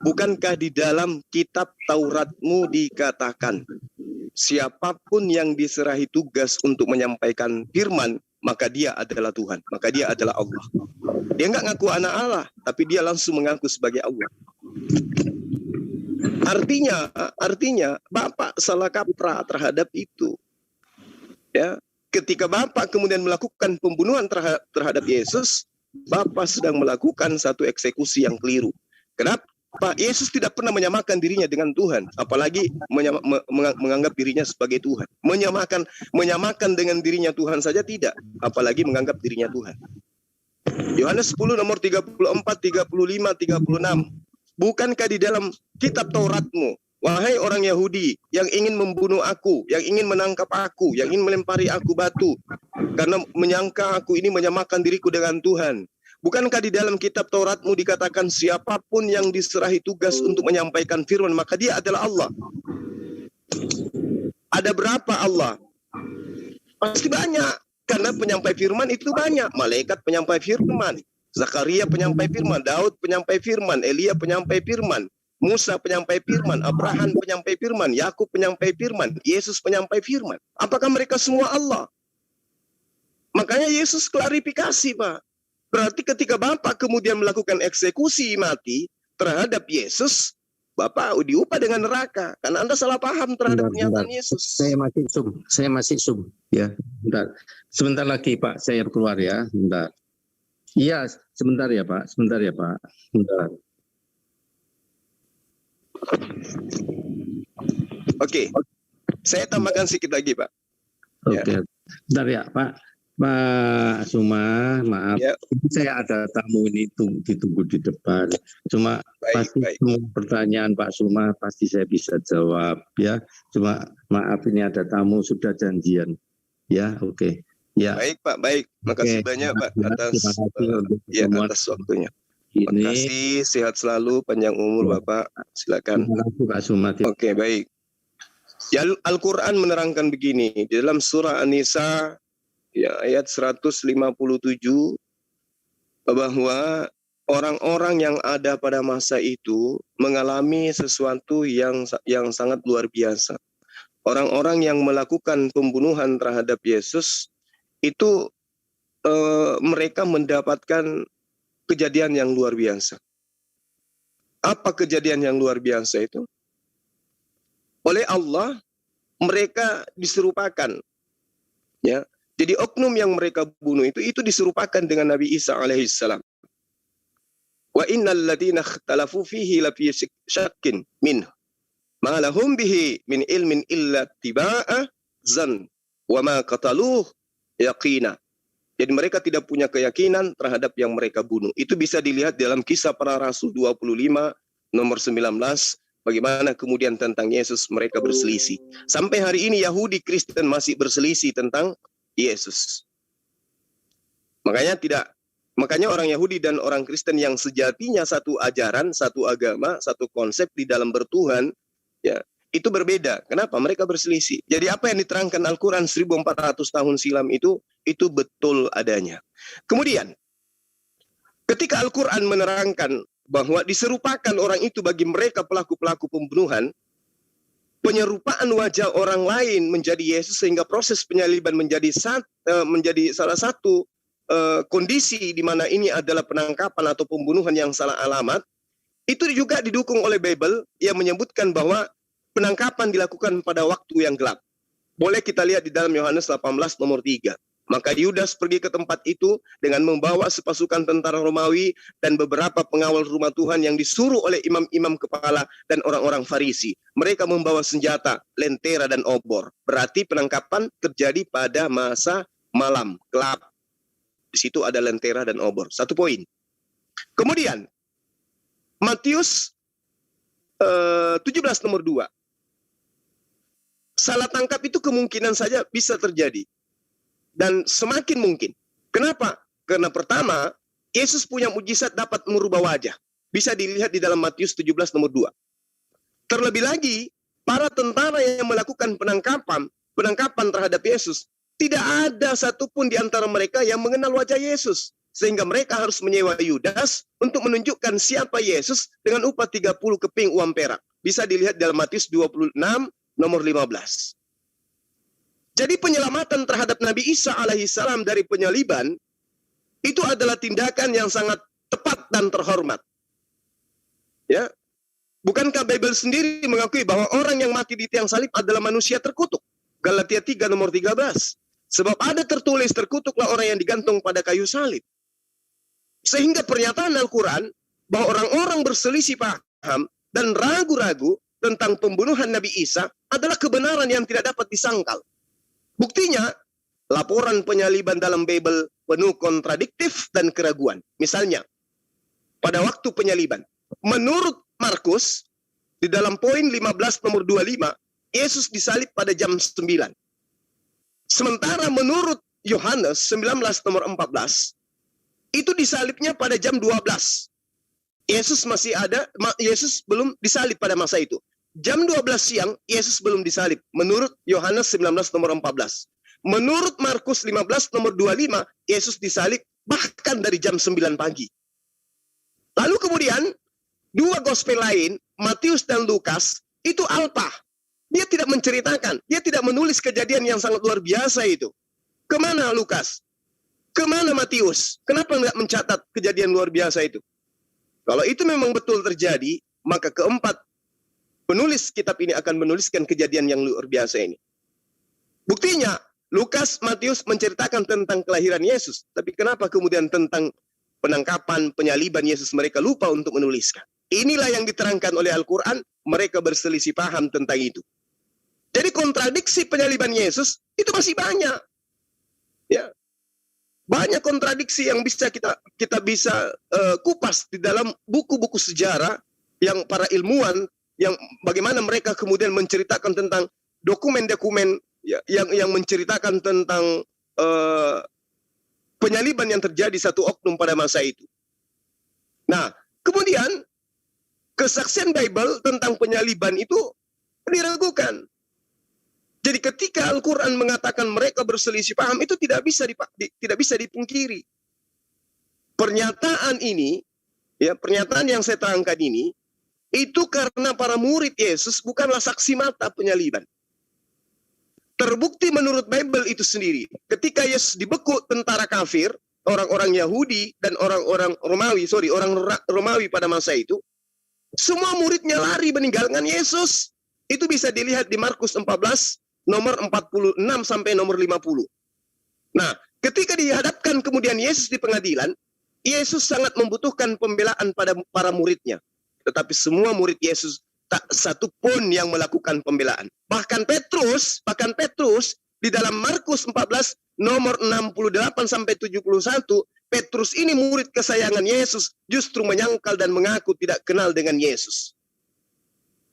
bukankah di dalam kitab Tauratmu dikatakan, siapapun yang diserahi tugas untuk menyampaikan firman, maka dia adalah Tuhan, maka dia adalah Allah. Dia nggak ngaku anak Allah, tapi dia langsung mengaku sebagai Allah. Artinya Bapak salah kaprah terhadap itu. Ya, ketika Bapak kemudian melakukan pembunuhan terhadap Yesus, Bapak sedang melakukan satu eksekusi yang keliru. Kenapa? Pak Yesus tidak pernah menyamakan dirinya dengan Tuhan, apalagi menganggap dirinya sebagai Tuhan. Menyamakan dengan dirinya Tuhan saja tidak, apalagi menganggap dirinya Tuhan. Yohanes 10 nomor 34, 35, 36. bukankah di dalam kitab Tauratmu, wahai orang Yahudi yang ingin membunuh aku, yang ingin menangkap aku, yang ingin melempari aku batu, karena menyangka aku ini menyamakan diriku dengan Tuhan. Bukankah di dalam kitab Tauratmu dikatakan siapapun yang diserahi tugas untuk menyampaikan firman, maka dia adalah Allah. Ada berapa Allah? Pasti banyak. Karena penyampai firman itu banyak. Malaikat penyampai firman. Zakaria penyampai firman. Daud penyampai firman. Elia penyampai firman. Musa penyampai firman. Abraham penyampai firman. Yakub penyampai firman. Yesus penyampai firman. Apakah mereka semua Allah? Makanya Yesus klarifikasi, Pak. Berarti ketika Bapak kemudian melakukan eksekusi mati terhadap Yesus, Bapak diupah dengan neraka karena Anda salah paham terhadap pernyataan Yesus. Saya masih sum, ya. Sebentar lagi Pak, saya keluar ya. Sebentar. Iya, sebentar ya Pak. Sebentar. Oke. Saya tambahkan sedikit lagi, Pak. Oke. Sebentar ya, Pak. Pak Suma, maaf, ya. Saya ada tamu ini ditunggu di depan. Cuma pasti semua pertanyaan Pak Suma pasti saya bisa jawab ya. Cuma maaf ini ada tamu sudah janjian. Ya, oke. Ya. Baik Pak, baik. Makasih banyak Pak atas waktunya. Terima kasih, sehat selalu, panjang umur Bapak. Silakan. Terima kasih Pak Suma. Oke, baik. Ya, Al-Quran menerangkan begini di dalam surah An-Nisa. Ya, ayat 157 bahwa orang-orang yang ada pada masa itu mengalami sesuatu yang sangat luar biasa. Orang-orang yang melakukan pembunuhan terhadap Yesus itu mereka mendapatkan kejadian yang luar biasa. Apa kejadian yang luar biasa itu? Oleh Allah mereka diserupakan, ya. Jadi oknum yang mereka bunuh itu diserupakan dengan Nabi Isa alaihissalam. Wa innal ladzina ikhtalafu fihi lafi syakkin minhu ma lahum bihi min ilmin illa tiba'a zan wa ma qataluhu yaqina. Jadi mereka tidak punya keyakinan terhadap yang mereka bunuh. Itu bisa dilihat dalam Kisah Para Rasul 25 nomor 19, bagaimana kemudian tentang Yesus mereka berselisih. Sampai hari ini Yahudi Kristen masih berselisih tentang Yesus. Makanya orang Yahudi dan orang Kristen yang sejatinya satu ajaran, satu agama, satu konsep di dalam bertuhan, ya, itu berbeda. Kenapa? Mereka berselisih. Jadi apa yang diterangkan Al-Quran 1400 tahun silam itu betul adanya. Kemudian, ketika Al-Quran menerangkan bahwa diserupakan orang itu bagi mereka pelaku-pelaku pembunuhan, penyerupaan wajah orang lain menjadi Yesus sehingga proses penyaliban menjadi salah satu kondisi di mana ini adalah penangkapan atau pembunuhan yang salah alamat. Itu juga didukung oleh Bible yang menyebutkan bahwa penangkapan dilakukan pada waktu yang gelap. Boleh kita lihat di dalam Yohanes 18 nomor 3. Maka Yudas pergi ke tempat itu dengan membawa sepasukan tentara Romawi dan beberapa pengawal rumah Tuhan yang disuruh oleh imam-imam kepala dan orang-orang Farisi. Mereka membawa senjata, lentera dan obor. Berarti penangkapan terjadi pada masa malam, gelap. Di situ ada lentera dan obor. Satu poin. Kemudian, Matius 17 nomor 2. Salah tangkap itu kemungkinan saja bisa terjadi. Dan semakin mungkin. Kenapa? Karena pertama, Yesus punya mujizat dapat merubah wajah. Bisa dilihat di dalam Matius 17 nomor 2. Terlebih lagi, para tentara yang melakukan penangkapan terhadap Yesus, tidak ada satupun di antara mereka yang mengenal wajah Yesus. Sehingga mereka harus menyewa Yudas untuk menunjukkan siapa Yesus dengan upah 30 keping uang perak. Bisa dilihat dalam Matius 26 nomor 15. Jadi penyelamatan terhadap Nabi Isa alaihissalam dari penyaliban itu adalah tindakan yang sangat tepat dan terhormat. Ya, bukankah Bible sendiri mengakui bahwa orang yang mati di tiang salib adalah manusia terkutuk? Galatia 3 nomor 13. Sebab ada tertulis terkutuklah orang yang digantung pada kayu salib. Sehingga pernyataan Al-Quran bahwa orang-orang berselisih paham dan ragu-ragu tentang pembunuhan Nabi Isa adalah kebenaran yang tidak dapat disangkal. Buktinya, laporan penyaliban dalam Bible penuh kontradiktif dan keraguan. Misalnya, pada waktu penyaliban, menurut Markus, di dalam poin 15 nomor 25, Yesus disalib pada jam 9. Sementara menurut Yohanes 19 nomor 14, itu disalibnya pada jam 12. Yesus masih ada, Yesus belum disalib pada masa itu. Jam 12 siang, Yesus belum disalib. Menurut Yohanes 19 nomor 14. Menurut Markus 15 nomor 25, Yesus disalib bahkan dari jam 9 pagi. Lalu kemudian, dua gospel lain, Matius dan Lukas, itu alpa. Dia tidak menceritakan, dia tidak menulis kejadian yang sangat luar biasa itu. Kemana Lukas? Kemana Matius? Kenapa nggak mencatat kejadian luar biasa itu? Kalau itu memang betul terjadi, maka keempat penulis kitab ini akan menuliskan kejadian yang luar biasa ini. Buktinya, Lukas, Matius menceritakan tentang kelahiran Yesus. Tapi kenapa kemudian tentang penangkapan, penyaliban Yesus mereka lupa untuk menuliskan? Inilah yang diterangkan oleh Al-Quran, mereka berselisih paham tentang itu. Jadi kontradiksi penyaliban Yesus itu masih banyak. Ya, banyak kontradiksi yang bisa kita bisa kupas di dalam buku-buku sejarah yang para ilmuwan yang bagaimana mereka kemudian menceritakan tentang dokumen-dokumen yang menceritakan tentang penyaliban yang terjadi satu oknum pada masa itu. Nah, kemudian kesaksian Bible tentang penyaliban itu diragukan. Jadi ketika Al-Quran mengatakan mereka berselisih paham, itu tidak bisa dipungkiri. Pernyataan ini, ya pernyataan yang saya terangkan ini, itu karena para murid Yesus bukanlah saksi mata penyaliban. Terbukti menurut Bible itu sendiri. Ketika Yesus dibekuk tentara kafir, orang-orang Yahudi dan orang-orang Romawi pada masa itu, semua muridnya lari meninggalkan Yesus. Itu bisa dilihat di Markus 14, nomor 46 sampai nomor 50. Nah, ketika dihadapkan kemudian Yesus di pengadilan, Yesus sangat membutuhkan pembelaan pada para muridnya. Tetapi semua murid Yesus tak satu pun yang melakukan pembelaan. Bahkan Petrus di dalam Markus 14 nomor 68 sampai 71, Petrus ini murid kesayangan Yesus justru menyangkal dan mengaku tidak kenal dengan Yesus.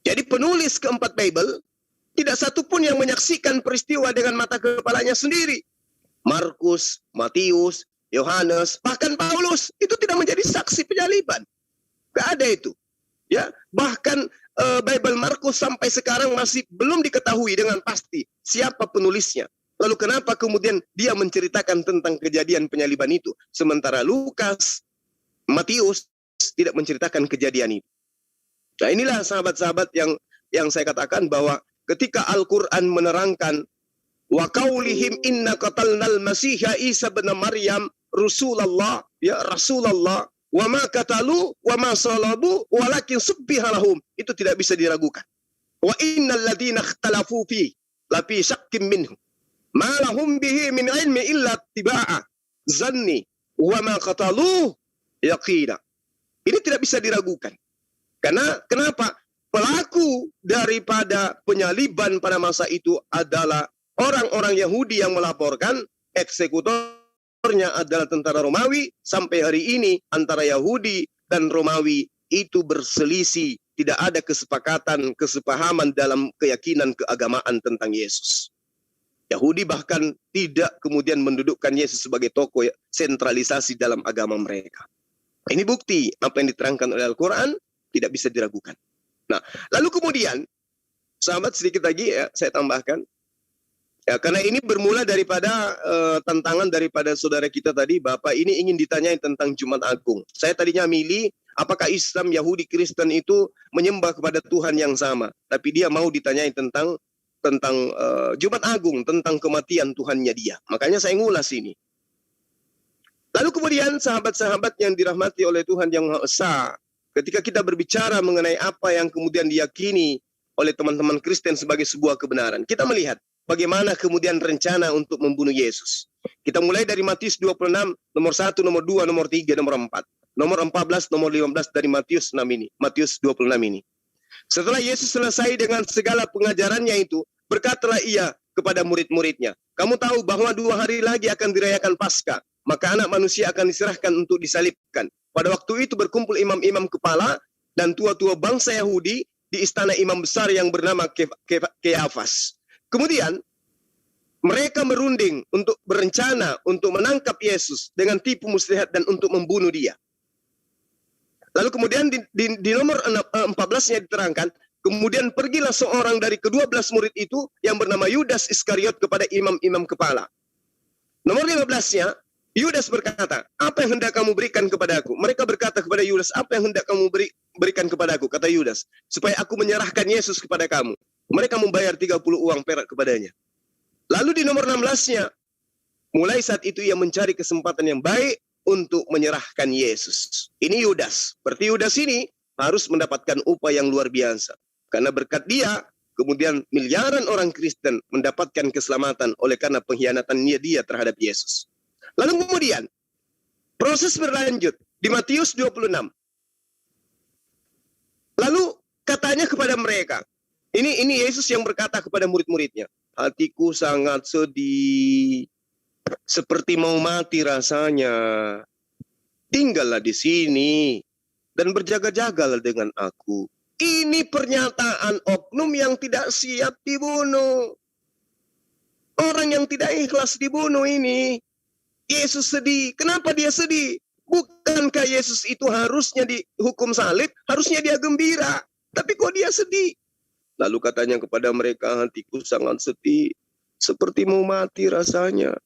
Jadi penulis keempat Bible tidak satu pun yang menyaksikan peristiwa dengan mata kepalanya sendiri. Markus, Matius, Yohanes, bahkan Paulus itu tidak menjadi saksi penyaliban. Gak ada itu. Ya, bahkan Bible Markus sampai sekarang masih belum diketahui dengan pasti siapa penulisnya. Lalu kenapa kemudian dia menceritakan tentang kejadian penyaliban itu, sementara Lukas, Matius tidak menceritakan kejadian itu. Nah, inilah sahabat-sahabat yang saya katakan bahwa ketika Al-Quran menerangkan wa qaulihim inna qatalnal masiha Isa bin Maryam Rasulullah, ya Rasulullah, wa ma qatalu wa ma salabu walakin subbiha lahum, itu tidak bisa diragukan. Wa innal ladzina ikhtalafu fi la fi syakkin minhu ma lahum bihi min ilmi illa tiba'a zanni wa ma qatalu yaqina. Ini tidak bisa diragukan. Karena kenapa? Pelaku daripada penyaliban pada masa itu adalah orang-orang Yahudi yang melaporkan, eksekutornya adalah tentara Romawi. Sampai hari ini antara Yahudi dan Romawi itu berselisih, tidak ada kesepakatan, kesepahaman dalam keyakinan keagamaan tentang Yesus. Yahudi bahkan tidak kemudian mendudukkan Yesus sebagai tokoh sentralisasi dalam agama mereka. Ini bukti apa yang diterangkan oleh Al-Quran tidak bisa diragukan. Nah, lalu kemudian, sahabat sedikit lagi ya, saya tambahkan. Ya, karena ini bermula daripada tantangan daripada saudara kita tadi, Bapak ini ingin ditanyai tentang Jumat Agung. Saya tadinya milih, apakah Islam, Yahudi, Kristen itu menyembah kepada Tuhan yang sama. Tapi dia mau ditanyai tentang Jumat Agung, tentang kematian Tuhannya dia. Makanya saya ngulas ini. Lalu kemudian sahabat-sahabat yang dirahmati oleh Tuhan yang Maha Esa, ketika kita berbicara mengenai apa yang kemudian diyakini oleh teman-teman Kristen sebagai sebuah kebenaran, kita melihat bagaimana kemudian rencana untuk membunuh Yesus. Kita mulai dari Matius 26, nomor 1, nomor 2, nomor 3, nomor 4. Nomor 14, nomor 15 dari Matius 6 ini. Matius 26 ini. Setelah Yesus selesai dengan segala pengajarannya itu, berkatalah ia kepada murid-muridnya, kamu tahu bahwa 2 hari lagi akan dirayakan Paskah, maka anak manusia akan diserahkan untuk disalibkan. Pada waktu itu berkumpul imam-imam kepala dan tua-tua bangsa Yahudi di istana imam besar yang bernama Kayafas. Kemudian mereka merunding untuk berencana untuk menangkap Yesus dengan tipu muslihat dan untuk membunuh dia. Lalu kemudian di nomor 14-nya diterangkan, kemudian pergilah seorang dari ke-12 murid itu yang bernama Yudas Iskariot kepada imam-imam kepala. Nomor 15-nya, Yudas berkata, apa yang hendak kamu berikan kepadaku? Mereka berkata kepada Yudas, apa yang hendak kamu berikan kepadaku? Kata Yudas, supaya aku menyerahkan Yesus kepada kamu. Mereka membayar 30 uang perak kepadanya. Lalu di nomor 16-nya, mulai saat itu ia mencari kesempatan yang baik untuk menyerahkan Yesus. Ini Yudas. Berarti Yudas ini harus mendapatkan upah yang luar biasa. Karena berkat dia, kemudian miliaran orang Kristen mendapatkan keselamatan oleh karena pengkhianatannya dia terhadap Yesus. Lalu kemudian, proses berlanjut di Matius 26. Lalu katanya kepada mereka, ini Yesus yang berkata kepada murid-muridnya, hatiku sangat sedih, seperti mau mati rasanya. Tinggallah di sini dan berjaga-jagalah dengan aku. Ini pernyataan oknum yang tidak siap dibunuh. Orang yang tidak ikhlas dibunuh ini. Yesus sedih. Kenapa dia sedih? Bukankah Yesus itu harusnya dihukum salib? Harusnya dia gembira. Tapi kok dia sedih? Lalu katanya kepada mereka, hatiku sangat sedih, seperti mau mati rasanya.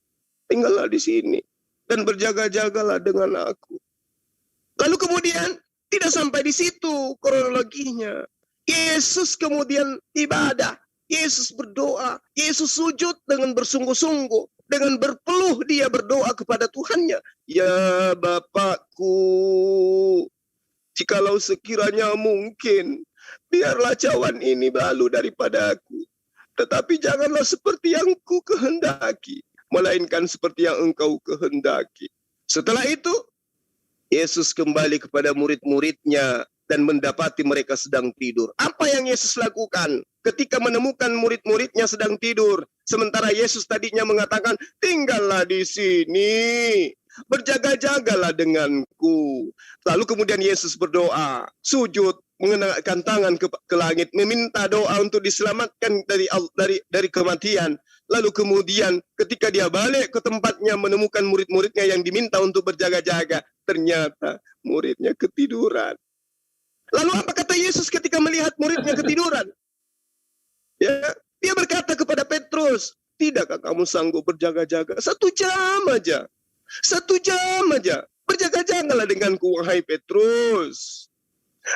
Tinggallah di sini dan berjaga-jagalah dengan aku. Lalu kemudian tidak sampai di situ kronologinya. Yesus kemudian ibadah. Yesus berdoa. Yesus sujud dengan bersungguh-sungguh. Dengan berpeluh dia berdoa kepada Tuhannya. Ya Bapakku, jikalau sekiranya mungkin, biarlah cawan ini berlalu daripada aku. Tetapi janganlah seperti yang ku kehendaki, melainkan seperti yang engkau kehendaki. Setelah itu, Yesus kembali kepada murid-muridnya dan mendapati mereka sedang tidur. Apa yang Yesus lakukan ketika menemukan murid-muridnya sedang tidur? Sementara Yesus tadinya mengatakan, tinggallah di sini, berjaga-jagalah denganku. Lalu kemudian Yesus berdoa, sujud, mengenakkan tangan ke langit, meminta doa untuk diselamatkan dari kematian. Lalu kemudian ketika dia balik ke tempatnya menemukan murid-muridnya yang diminta untuk berjaga-jaga, ternyata muridnya ketiduran. Lalu apa kata Yesus ketika melihat muridnya ketiduran? Ya, dia berkata kepada Petrus, tidakkah kamu sanggup berjaga-jaga 1 jam aja? 1 jam aja. Berjaga-jagalah denganku, wahai Petrus.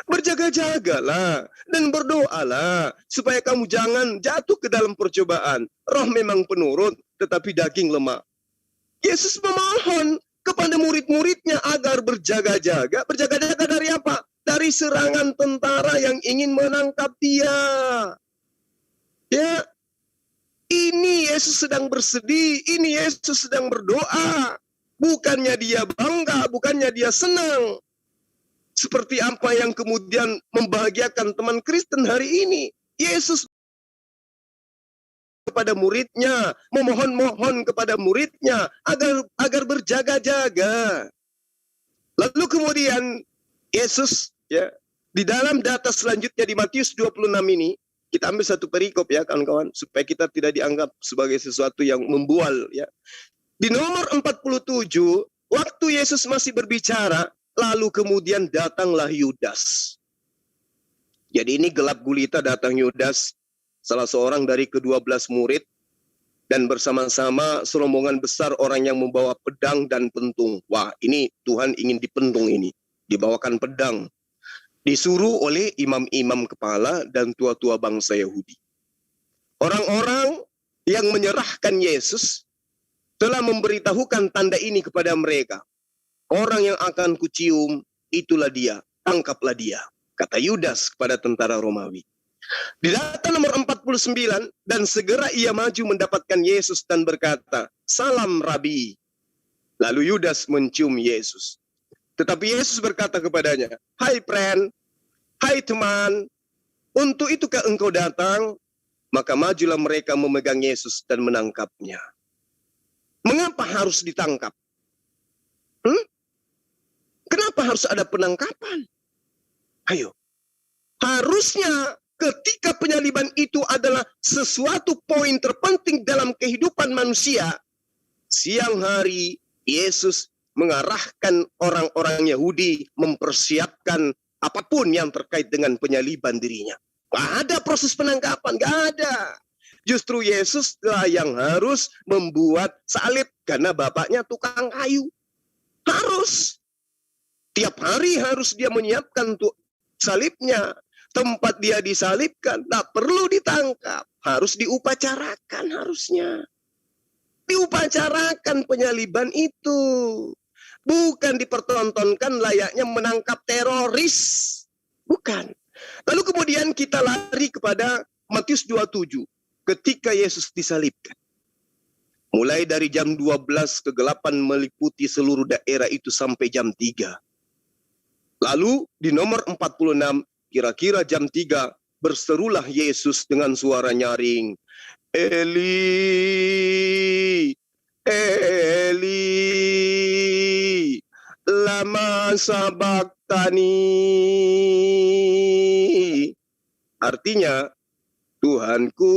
Berjaga-jagalah dan berdoalah supaya kamu jangan jatuh ke dalam percobaan. Roh memang penurut, tetapi daging lemah. Yesus memohon kepada murid-muridnya agar berjaga-jaga. Berjaga-jaga dari apa? Dari serangan tentara yang ingin menangkap dia. Ya, ini Yesus sedang bersedih, ini Yesus sedang berdoa. Bukannya dia bangga, bukannya dia senang. Seperti apa yang kemudian membahagiakan teman Kristen hari ini. Yesus kepada muridnya, memohon-mohon kepada muridnya agar berjaga-jaga. Lalu kemudian Yesus ya di dalam data selanjutnya di Matius 26 ini, kita ambil satu perikop ya kawan-kawan, supaya kita tidak dianggap sebagai sesuatu yang membual ya. Di nomor 47, waktu Yesus masih berbicara, lalu kemudian datanglah Yudas. Jadi ini gelap gulita datang Yudas, salah seorang dari ke-12 murid, dan bersama-sama serombongan besar orang yang membawa pedang dan pentung. Wah, ini Tuhan ingin dipentung ini, dibawakan pedang. Disuruh oleh imam-imam kepala dan tua-tua bangsa Yahudi. Orang-orang yang menyerahkan Yesus telah memberitahukan tanda ini kepada mereka. Orang yang akan kucium, itulah dia, tangkaplah dia, kata Yudas kepada tentara Romawi. Di data nomor 49, dan segera ia maju mendapatkan Yesus dan berkata, salam Rabi. Lalu Yudas mencium Yesus. Tetapi Yesus berkata kepadanya, hai friend, hai teman, untuk itukah engkau datang? Maka majulah mereka memegang Yesus dan menangkapnya. Mengapa harus ditangkap? Kenapa harus ada penangkapan? Ayo, Harusnya ketika penyaliban itu adalah sesuatu poin terpenting dalam kehidupan manusia, siang hari Yesus mengarahkan orang-orang Yahudi mempersiapkan apapun yang terkait dengan penyaliban dirinya. Gak ada proses penangkapan, gak ada. Justru Yesus lah yang harus membuat salib karena bapaknya tukang kayu. Harus. Tiap hari harus dia menyiapkan untuk salibnya. Tempat dia disalibkan, tak perlu ditangkap. Harus diupacarakan harusnya. Diupacarakan penyaliban itu. Bukan dipertontonkan layaknya menangkap teroris. Bukan. Lalu kemudian kita lari kepada Matius 27. Ketika Yesus disalibkan. Mulai dari jam 12 kegelapan meliputi seluruh daerah itu sampai jam 3. Lalu di nomor 46, kira-kira jam 3, berserulah Yesus dengan suara nyaring. Eli, Eli, lama sabachthani. Artinya, Tuhanku,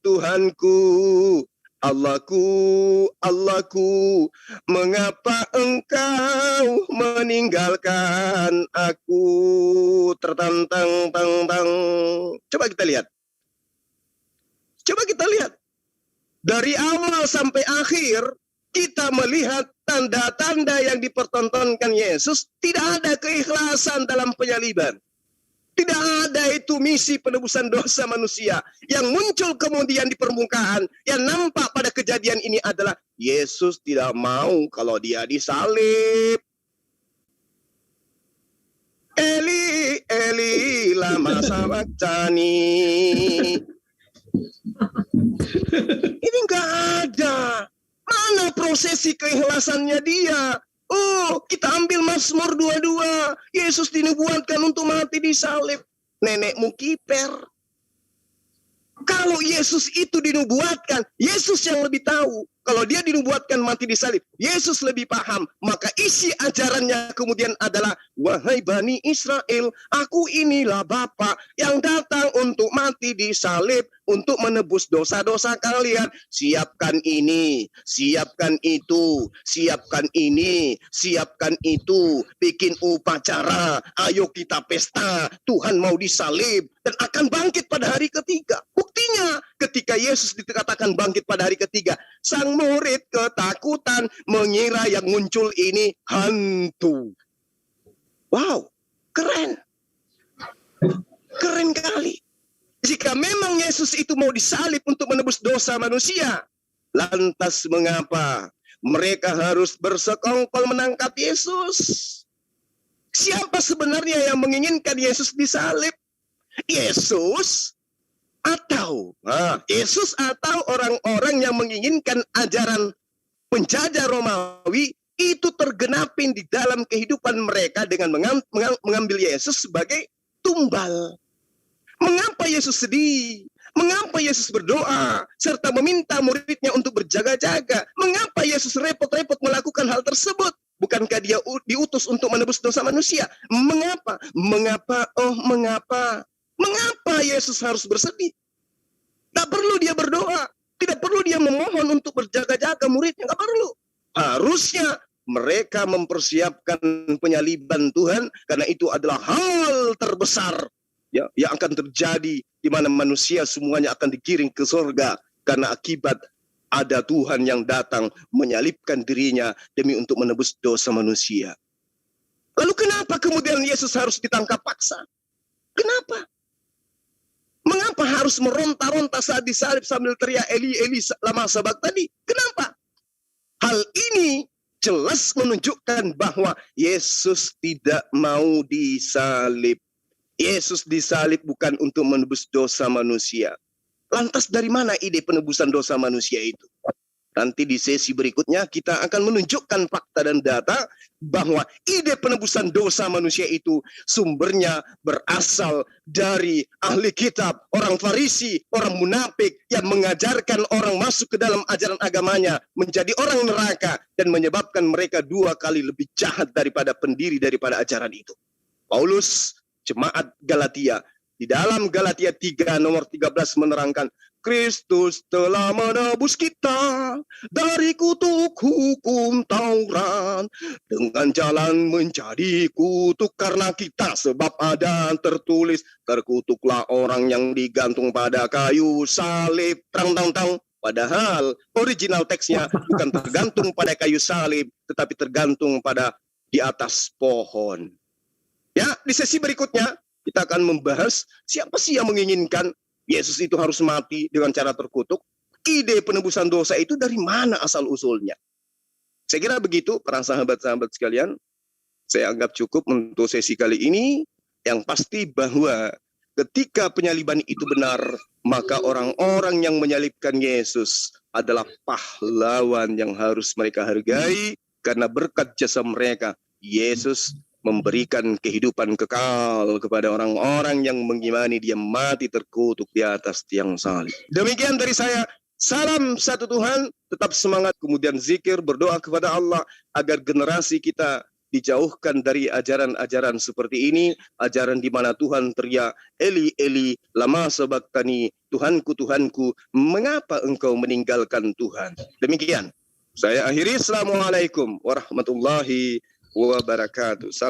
Tuhanku, Allahku, Allahku, mengapa engkau meninggalkan aku? Tertantang-tantang. Coba kita lihat. Coba kita lihat. Dari awal sampai akhir, kita melihat tanda-tanda yang dipertontonkan Yesus. Tidak ada keikhlasan dalam penyaliban. Tidak ada itu misi penebusan dosa manusia. Yang muncul kemudian di permukaan, yang nampak pada kejadian ini adalah Yesus tidak mau kalau dia disalib. Eli, Eli, lama sabachthani. Ini enggak ada. Mana prosesi keikhlasannya dia? Oh, kita ambil Mazmur 22. Yesus dinubuatkan untuk mati di salib. Nenekmu kiper. Kalau Yesus itu dinubuatkan, Yesus yang lebih tahu. Kalau dia dinubuatkan mati di salib, Yesus lebih paham. Maka isi ajarannya kemudian adalah, wahai Bani Israel, aku inilah Bapa yang datang untuk mati di salib, untuk menebus dosa-dosa kalian. Siapkan ini, siapkan itu, siapkan ini, siapkan itu. Bikin upacara, ayo kita pesta. Tuhan mau disalib dan akan bangkit pada hari ketiga. Buktinya ketika Yesus dikatakan bangkit pada hari ketiga, sang murid ketakutan mengira yang muncul ini hantu. Wow, keren. Keren kali. Jika memang Yesus itu mau disalib untuk menebus dosa manusia, lantas mengapa mereka harus bersekongkol menangkap Yesus? Siapa sebenarnya yang menginginkan Yesus disalib? Yesus atau orang-orang yang menginginkan ajaran penjajah Romawi itu tergenapin di dalam kehidupan mereka dengan mengambil Yesus sebagai tumbal. Mengapa Yesus sedih? Mengapa Yesus berdoa serta meminta muridnya untuk berjaga-jaga? Mengapa Yesus repot-repot melakukan hal tersebut? Bukankah dia diutus untuk menebus dosa manusia? Mengapa? Mengapa? Oh, mengapa? Mengapa Yesus harus bersedih? Tak perlu dia berdoa. Tidak perlu dia memohon untuk berjaga-jaga muridnya. Tak perlu. Harusnya mereka mempersiapkan penyaliban Tuhan. Karena itu adalah hal terbesar ya, yang akan terjadi. Di mana manusia semuanya akan digiring ke surga. Karena akibat ada Tuhan yang datang menyalibkan dirinya demi untuk menebus dosa manusia. Lalu kenapa kemudian Yesus harus ditangkap paksa? Kenapa? Mengapa harus meronta-ronta saat disalib sambil teriak Eli, Eli, lama sabachthani? Kenapa? Hal ini jelas menunjukkan bahwa Yesus tidak mau disalib. Yesus disalib bukan untuk menebus dosa manusia. Lantas dari mana ide penebusan dosa manusia itu? Nanti di sesi berikutnya kita akan menunjukkan fakta dan data bahwa ide penebusan dosa manusia itu sumbernya berasal dari ahli kitab, orang Farisi, orang munafik yang mengajarkan orang masuk ke dalam ajaran agamanya menjadi orang neraka dan menyebabkan mereka 2 kali lebih jahat daripada pendiri daripada ajaran itu. Paulus jemaat Galatia. Di dalam Galatia 3 nomor 13 menerangkan, Kristus telah menebus kita dari kutuk hukum Taurat dengan jalan menjadi kutuk karena kita, sebab ada tertulis, terkutuklah orang yang digantung pada kayu salib. Tang. Padahal original teksnya bukan tergantung pada kayu salib, tetapi tergantung pada di atas pohon. Ya, di sesi berikutnya kita akan membahas siapa sih yang menginginkan Yesus itu harus mati dengan cara terkutuk. Ide penebusan dosa itu dari mana asal-usulnya? Saya kira begitu para sahabat-sahabat sekalian. Saya anggap cukup untuk sesi kali ini. Yang pasti bahwa ketika penyaliban itu benar, maka orang-orang yang menyalibkan Yesus adalah pahlawan yang harus mereka hargai, karena berkat jasa mereka, Yesus memberikan kehidupan kekal kepada orang-orang yang mengimani dia mati terkutuk di atas tiang salib. Demikian dari saya. Salam satu Tuhan, tetap semangat, kemudian zikir, berdoa kepada Allah agar generasi kita dijauhkan dari ajaran-ajaran seperti ini, ajaran di mana Tuhan teriak, Eli, Eli, lama sabachthani, Tuhanku, Tuhanku, mengapa engkau meninggalkan Tuhan? Demikian. Saya akhiri. Assalamualaikum warahmatullahi wabarakatuh. Salam.